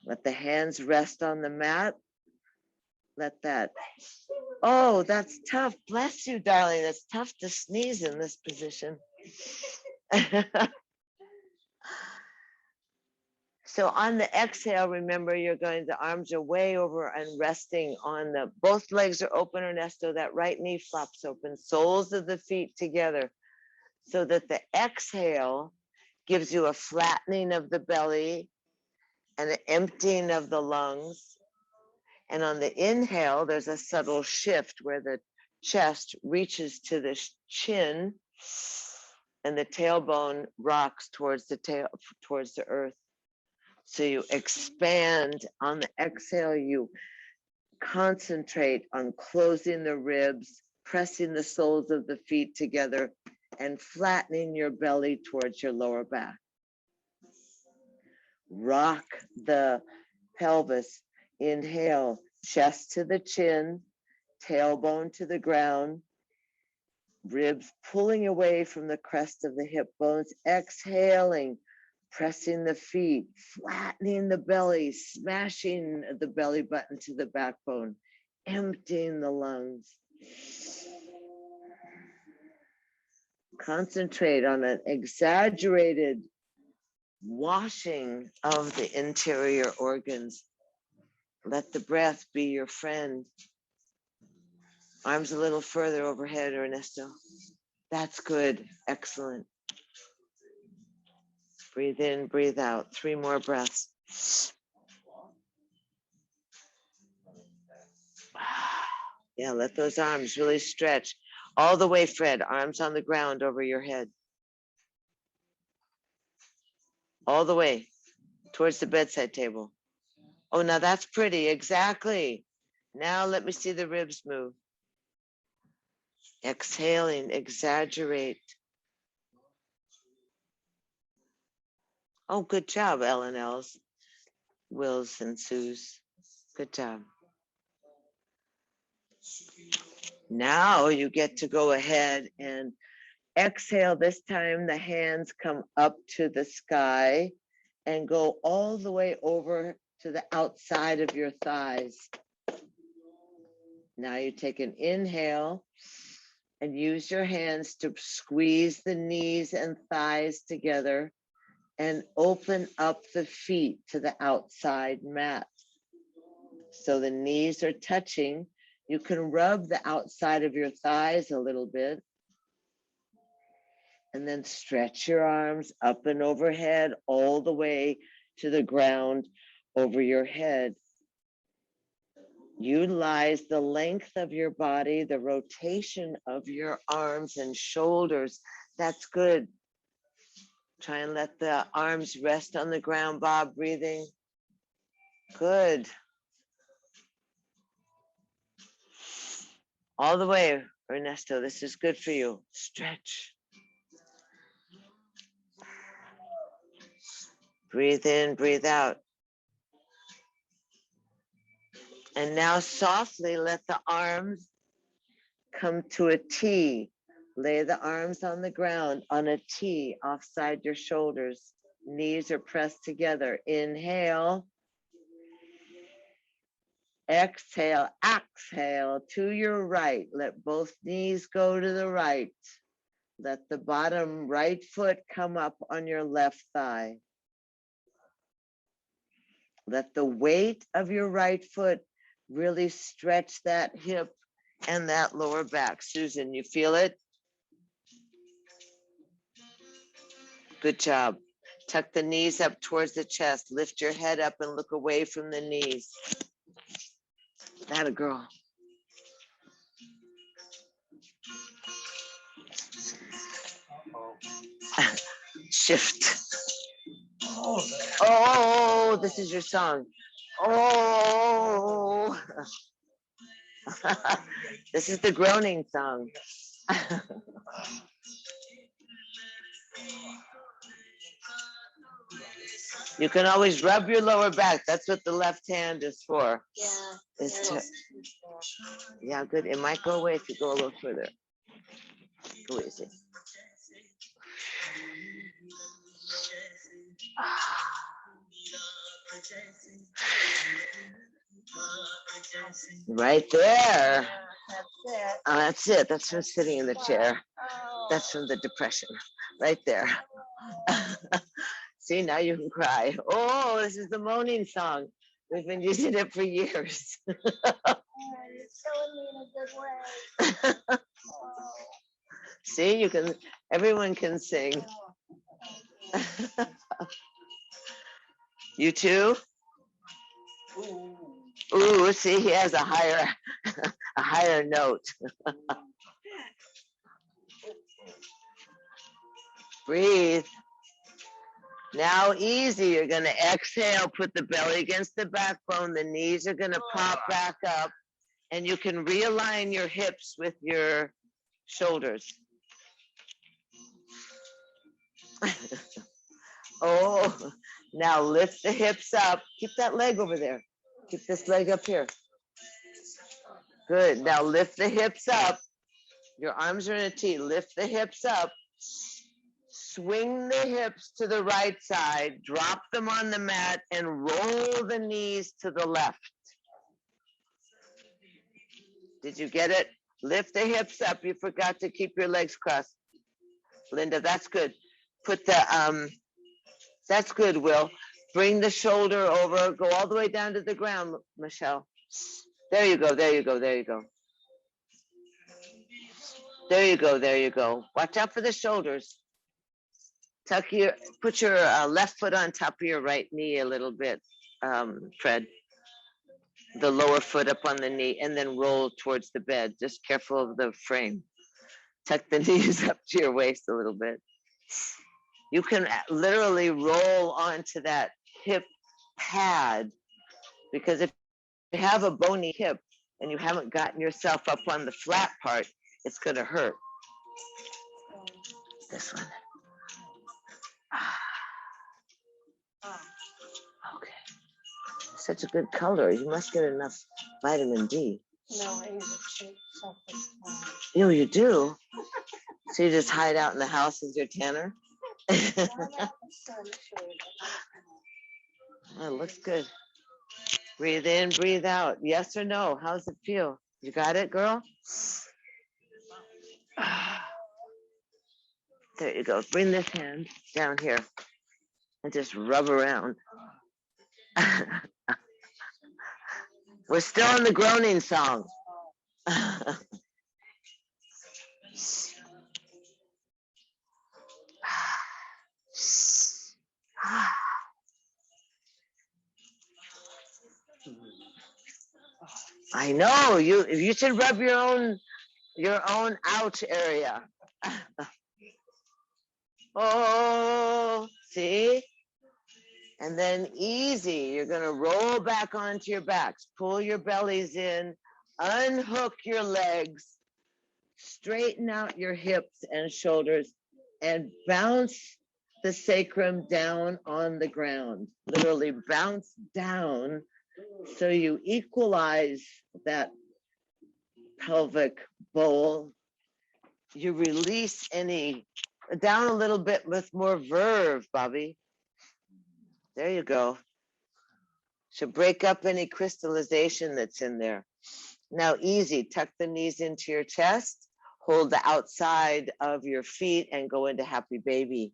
Let the hands rest on the mat. Let that Oh, that's tough. Bless you, darling. It's tough to sneeze in this position. So on the exhale, remember the arms are way over and resting on both legs are open, Ernesto. That right knee flops open, soles of the feet together, so that the exhale gives you a flattening of the belly and an emptying of the lungs. And on the inhale, there's a subtle shift where the chest reaches to the chin and the tailbone rocks towards the earth. So you expand on the exhale, you concentrate on closing the ribs, pressing the soles of the feet together, and flattening your belly towards your lower back. Rock the pelvis. Inhale, chest to the chin, tailbone to the ground, ribs pulling away from the crest of the hip bones. Exhaling, pressing the feet, flattening the belly, smashing the belly button to the backbone, emptying the lungs. Concentrate on an exaggerated washing of the interior organs. Let the breath be your friend. Arms a little further overhead, Ernesto. That's good. Excellent. Breathe in, breathe out. 3 more breaths. Yeah, let those arms really stretch all the way, Fred. Arms on the ground over your head. All the way towards the bedside table. Oh, now that's pretty. Exactly. Now let me see the ribs move. Exhaling, exaggerate. Oh, good job, Ellen Els, Wills, and Suze. Good job. Now you get to go ahead and exhale. This time the hands come up to the sky and go all the way over to the outside of your thighs. Now you take an inhale and use your hands to squeeze the knees and thighs together and open up the feet to the outside mat. So the knees are touching. You can rub the outside of your thighs a little bit. And then stretch your arms up and overhead all the way to the ground over your head. Utilize the length of your body, the rotation of your arms and shoulders. That's good. Try and let the arms rest on the ground, Bob, breathing. Good. All the way, Ernesto, this is good for you. Stretch. Breathe in, breathe out. And now softly let the arms come to a T. Lay the arms on the ground on a T offside your shoulders. Knees are pressed together. Inhale. Exhale, exhale to your right. Let both knees go to the right. Let the bottom right foot come up on your left thigh. Let the weight of your right foot really stretch that hip and that lower back. Susan, you feel it? Good job. Tuck the knees up towards the chest. Lift your head up and look away from the knees. That a girl. Shift. Oh, this is your song. Oh. This is the groaning song. You can always rub your lower back. That's what the left hand is for. Yeah. Yeah, good. It might go away if you go a little further. Go easy. Right there. Oh, that's it. That's from sitting in the chair. That's from the depression, right there. See, now you can cry. Oh, this is the moaning song. We've been using it for years. See, you can, everyone can sing. You too? Ooh, see, he has a higher note. Breathe. Now easy, you're gonna exhale, put the belly against the backbone, the knees are gonna pop back up, and you can realign your hips with your shoulders. Oh, now lift the hips up. Keep that leg over there. Keep this leg up here. Good, now lift the hips up. Your arms are in a T, lift the hips up. Swing the hips to the right side, drop them on the mat, and roll the knees to the left. Did you get it? Lift the hips up. You forgot to keep your legs crossed. Linda, that's good. Put the, that's good, Will. Bring the shoulder over. Go all the way down to the ground, Michelle. There you go, there you go, there you go. There you go, there you go. Watch out for the shoulders. Put your left foot on top of your right knee a little bit, Fred. The lower foot up on the knee, and then roll towards the bed. Just careful of the frame. Tuck the knees up to your waist a little bit. You can literally roll onto that hip pad, because if you have a bony hip and you haven't gotten yourself up on the flat part, it's going to hurt. This one. Okay. Such a good color. You must get enough vitamin D. No, I use it. Oh, you do? So you just hide out in the house as your tanner? Oh, it looks good. Breathe in, breathe out. Yes or no? How's it feel? You got it, girl? There you go. Bring this hand down here and just rub around. We're still in the groaning song. I know, you should rub your own ouch area. Oh, see? And then easy, you're gonna roll back onto your backs, pull your bellies in, unhook your legs, straighten out your hips and shoulders, and bounce the sacrum down on the ground. Literally bounce down so you equalize that pelvic bowl. You release any, down a little bit with more verve, Bobby. There you go. Should break up any crystallization that's in there. Now easy, tuck the knees into your chest, hold the outside of your feet and go into happy baby.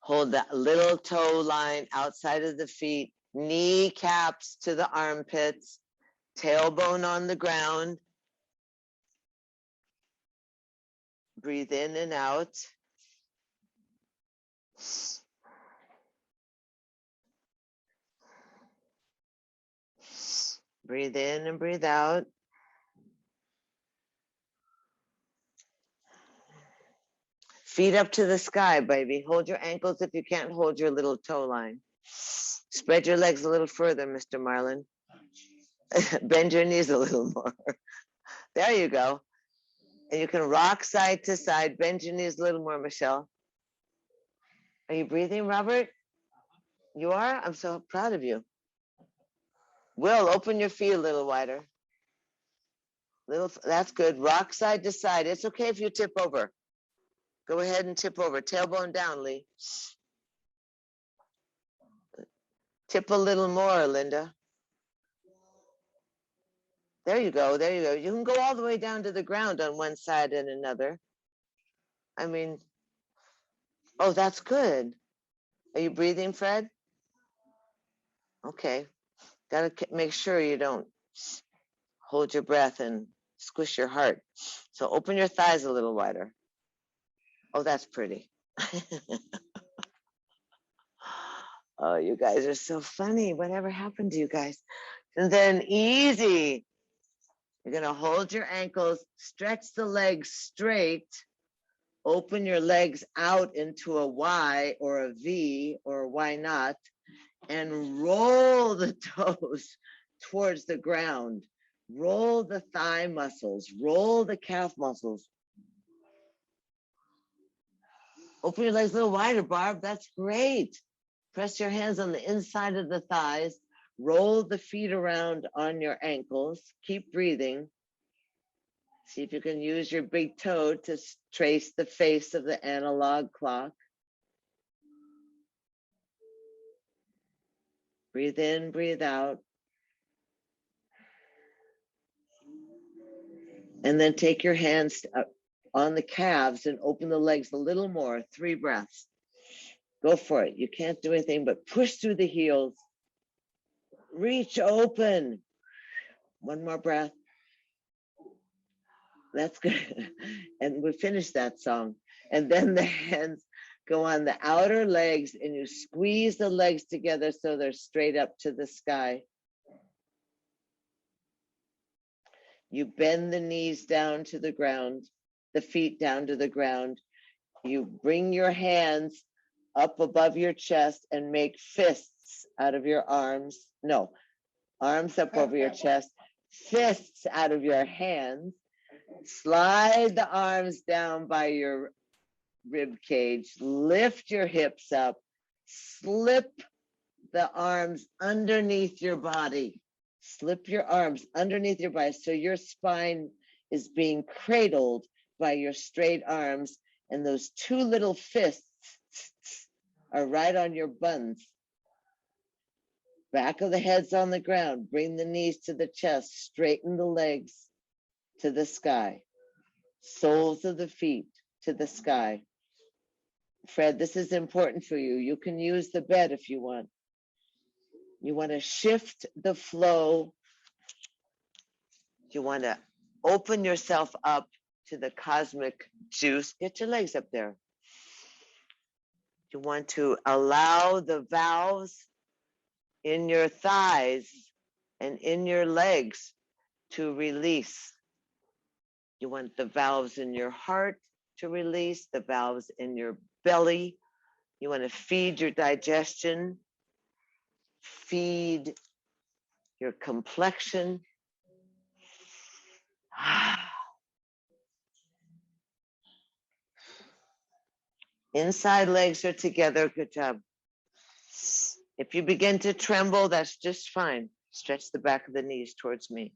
Hold that little toe line outside of the feet, kneecaps to the armpits, tailbone on the ground. Breathe in and out. Breathe in and breathe out. Feet up to the sky, baby. Hold your ankles if you can't hold your little toe line. Spread your legs a little further, Mr. Marlin. Bend your knees a little more. There you go. And you can rock side to side. Bend your knees a little more, Michelle. Are you breathing, Robert? You are? I'm so proud of you. Will, open your feet a little wider. That's good. Rock side to side. It's okay if you tip over. Go ahead and tip over. Tailbone down, Lee. Tip a little more, Linda. There you go. There you go. You can go all the way down to the ground on one side and another. I mean, oh, that's good. Are you breathing, Fred? Okay. Got to make sure you don't hold your breath and squish your heart. So open your thighs a little wider. Oh, that's pretty. Oh, you guys are so funny. Whatever happened to you guys? And then easy. You're going to hold your ankles, stretch the legs straight, open your legs out into a Y or a V or why not, and roll the toes towards the ground. Roll the thigh muscles, roll the calf muscles. Open your legs a little wider, Barb. That's great. Press your hands on the inside of the thighs. Roll the feet around on your ankles. Keep breathing. See if you can use your big toe to trace the face of the analog clock. Breathe in, breathe out. And then take your hands on the calves and open the legs a little more. 3 breaths. Go for it. You can't do anything but push through the heels. Reach open. 1 more breath. That's good. And we finished that song. And then the hands go on the outer legs and you squeeze the legs together so they're straight up to the sky. You bend the knees down to the ground, the feet down to the ground. You bring your hands up above your chest and make fists out of your arms. No, arms up over your chest, fists out of your hands. Slide the arms down by your rib cage. Lift your hips up. Slip the arms underneath your body. Slip your arms underneath your body so your spine is being cradled by your straight arms, and those 2 little fists are right on your buns. Back of the head's on the ground. Bring the knees to the chest. Straighten the legs to the sky. Soles of the feet to the sky. Fred, this is important for you. You can use the bed if you want. You want to shift the flow. You want to open yourself up to the cosmic juice. Get your legs up there. You want to allow the valves in your thighs and in your legs to release. You want the valves in your heart to release, the valves in your belly. You want to feed your digestion, feed your complexion. Inside legs are together. Good job. If you begin to tremble, that's just fine. Stretch the back of the knees towards me.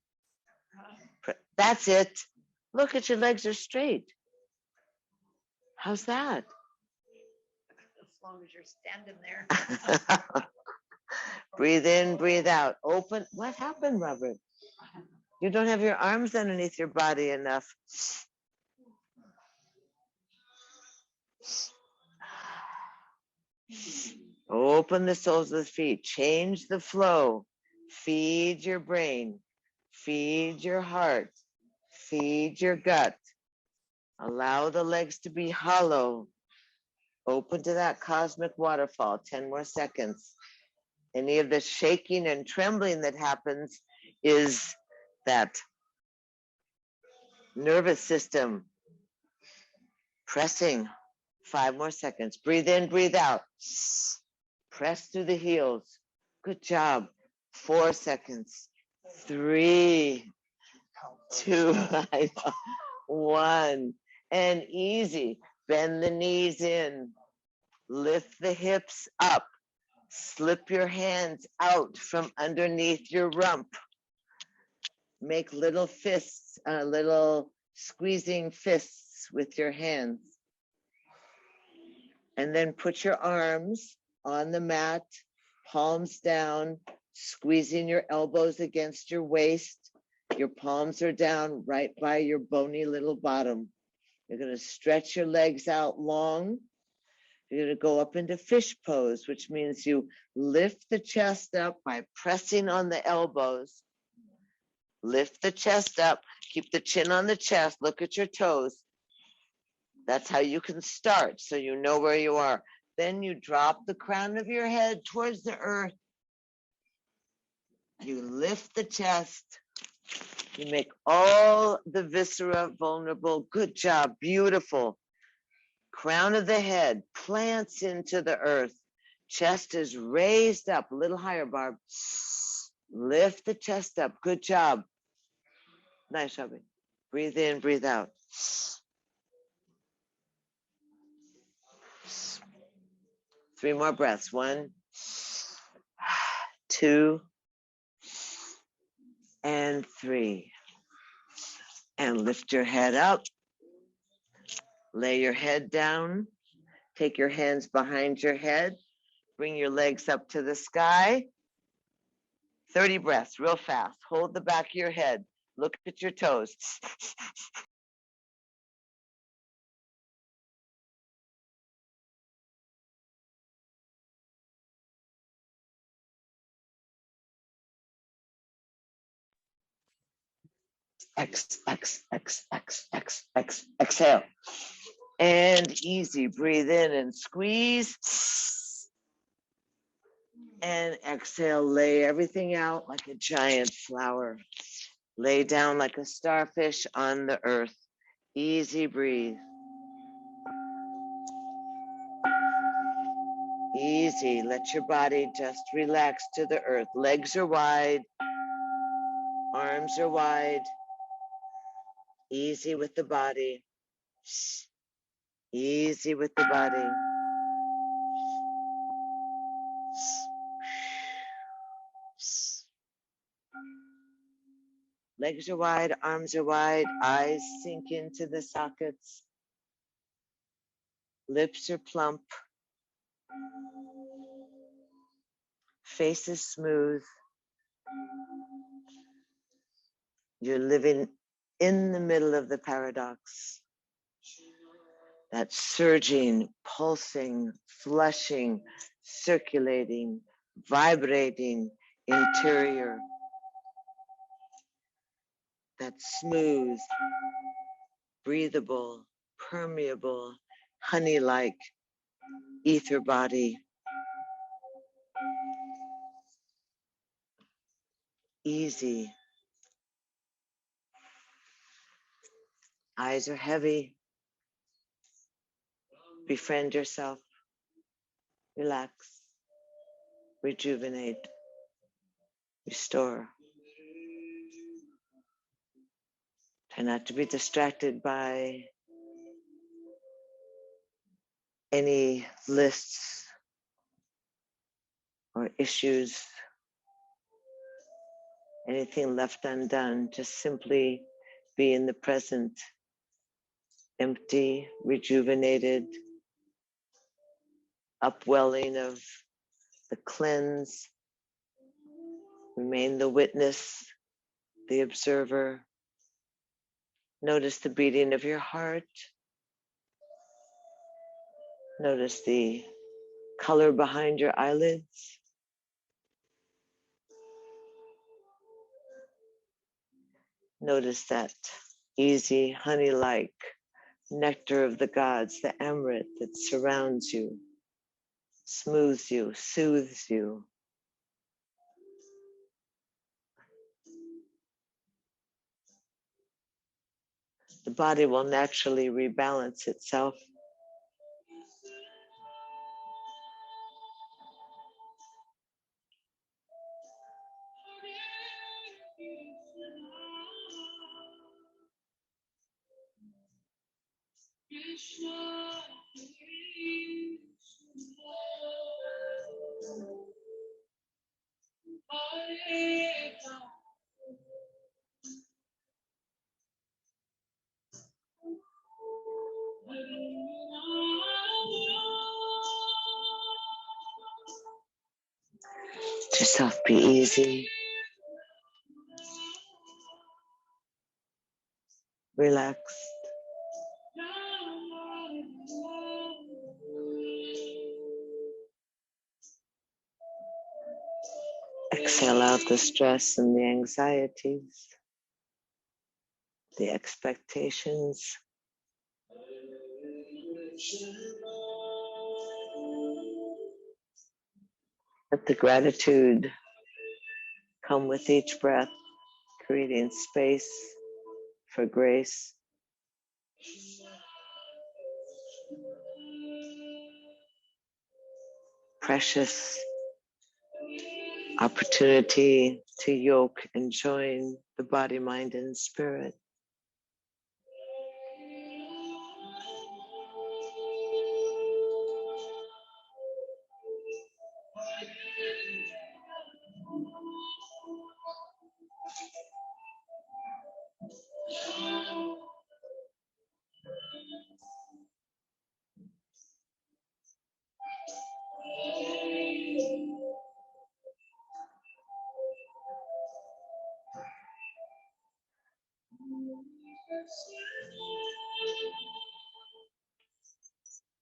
That's it. Look at your legs are straight. How's that? As long as you're standing there. Breathe in, breathe out. Open. What happened, Robert? You don't have your arms underneath your body enough. Open the soles of the feet. Change the flow. Feed your brain. Feed your heart. Feed your gut. Allow the legs to be hollow. Open to that cosmic waterfall. 10 more seconds. Any of the shaking and trembling that happens is that nervous system pressing. 5 more seconds. Breathe in, breathe out. Press through the heels. Good job. 4 seconds. 3, 2, 1. And easy. Bend the knees in. Lift the hips up. Slip your hands out from underneath your rump. Make little fists, little squeezing fists with your hands. And then put your arms on the mat, palms down, squeezing your elbows against your waist Your palms are down right by your bony little bottom. You're going to stretch your legs out long. You're going to go up into fish pose, which means you lift the chest up by pressing on the elbows. Lift the chest up. Keep the chin on the chest. Look at your toes. That's how you can start, so you know where you are. Then you drop the crown of your head towards the earth. You lift the chest. You make all the viscera vulnerable. Good job. Beautiful. Crown of the head plants into the earth. Chest is raised up. A little higher, Barb. Lift the chest up. Good job. Nice, Hubby. Breathe in, breathe out. 3 more breaths. 1, 2, and 3. And lift your head up. Lay your head down. Take your hands behind your head. Bring your legs up to the sky. 30 breaths, real fast. Hold the back of your head. Look at your toes. Exhale. And easy. Breathe in and squeeze. And exhale. Lay everything out like a giant flower. Lay down like a starfish on the earth. Easy breathe. Easy. Let your body just relax to the earth. Legs are wide. Arms are wide. Easy with the body. Easy with the body. Legs are wide, arms are wide, eyes sink into the sockets. Lips are plump. Face is smooth. You're living in the middle of the paradox. That surging, pulsing, flushing, circulating, vibrating interior. That smooth, breathable, permeable, honey-like ether body. Easy. Eyes are heavy. Befriend yourself. Relax. Rejuvenate. Restore. Try not to be distracted by any lists or issues, anything left undone. Just simply be in the present, empty, rejuvenated, upwelling of the cleanse. Remain the witness, the observer. Notice the beating of your heart. Notice the color behind your eyelids. Notice that easy, honey-like nectar of the gods, the amrit that surrounds you, smooths you, soothes you. The body will naturally rebalance itself. Let yourself be easy. relaxed. Exhale out the stress and the anxieties, the expectations. Let the gratitude come with each breath, creating space for grace. Precious opportunity to yoke and join the body, mind, and spirit.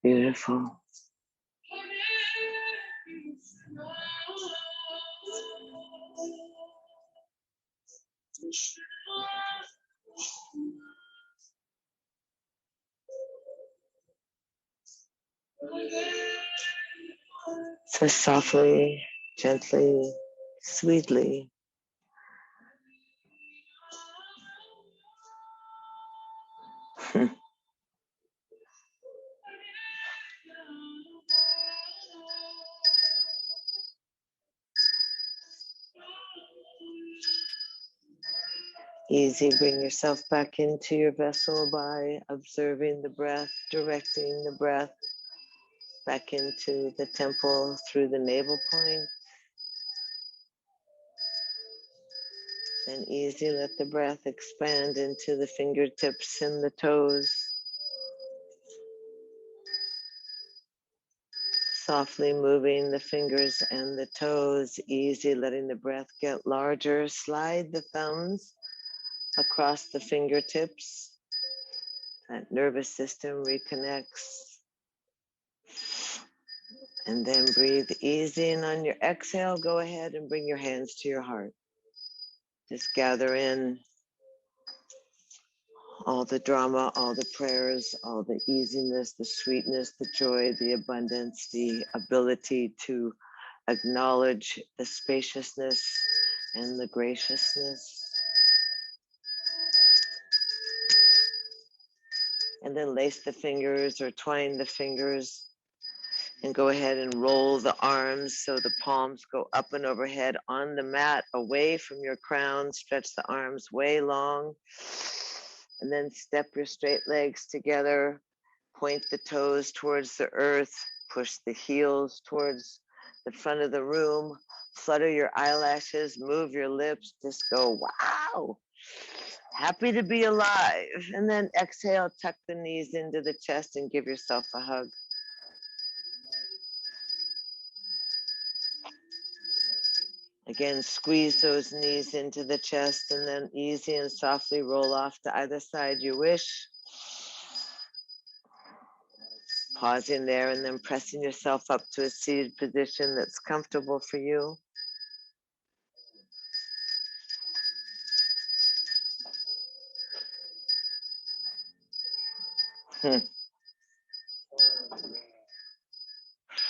Beautiful. So softly, gently, sweetly. Easy, bring yourself back into your vessel by observing the breath, directing the breath back into the temple through the navel point. And easy, let the breath expand into the fingertips and the toes. Softly moving the fingers and the toes, easy, letting the breath get larger. Slide the thumbs across the fingertips. That nervous system reconnects. And then breathe easy. And on your exhale, go ahead and bring your hands to your heart. Just gather in all the drama, all the prayers, all the easiness, the sweetness, the joy, the abundance, the ability to acknowledge the spaciousness and the graciousness. And then lace the fingers or twine the fingers and go ahead and roll the arms so the palms go up and overhead on the mat, away from your crown. Stretch the arms way long. And then step your straight legs together. Point the toes towards the earth. Push the heels towards the front of the room. Flutter your eyelashes. Move your lips. Just go, wow. Happy to be alive. And then exhale, tuck the knees into the chest and give yourself a hug. Again, squeeze those knees into the chest and then easy and softly roll off to either side you wish. Pausing there and then pressing yourself up to a seated position that's comfortable for you.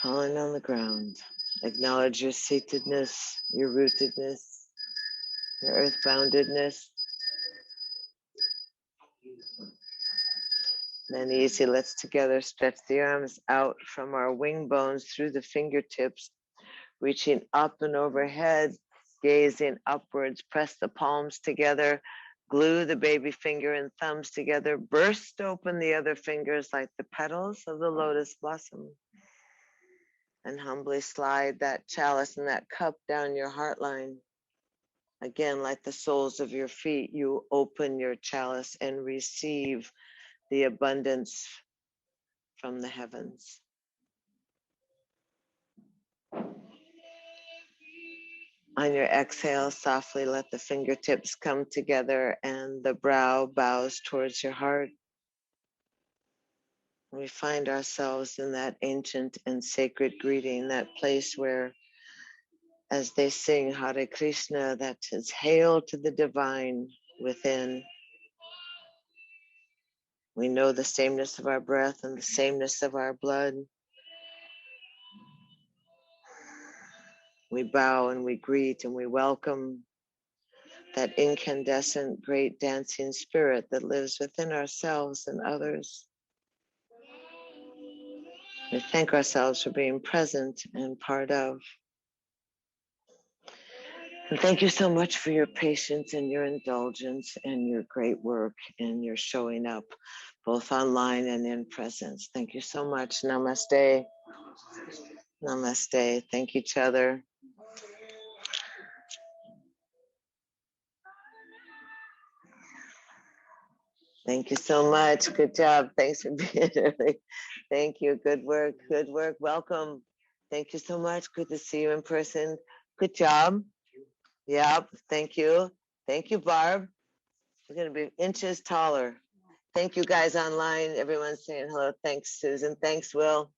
Falling on the ground. Acknowledge your seatedness, your rootedness, your earth-boundedness. Then easy, let's together stretch the arms out from our wing bones through the fingertips, reaching up and overhead, gazing upwards. Press the palms together, glue the baby finger and thumbs together, burst open the other fingers like the petals of the lotus blossom, and humbly slide that chalice and that cup down your heart line. Again, like the soles of your feet, you open your chalice and receive the abundance from the heavens. On your exhale, softly let the fingertips come together and the brow bows towards your heart. We find ourselves in that ancient and sacred greeting, that place where, as they sing Hare Krishna, that is hail to the divine within. We know the sameness of our breath and the sameness of our blood. We bow and we greet and we welcome that incandescent, great dancing spirit that lives within ourselves and others. We thank ourselves for being present and part of. And thank you so much for your patience and your indulgence and your great work and your showing up both online and in presence. Thank you so much. Namaste. Namaste. Thank each other. Thank you so much. Good job. Thanks for being early. Thank you. Good work. Good work. Welcome. Thank you so much. Good to see you in person. Good job. Yep. Thank you. Thank you, Barb. We're going to be inches taller. Thank you guys online. Everyone's saying hello. Thanks, Susan. Thanks, Will.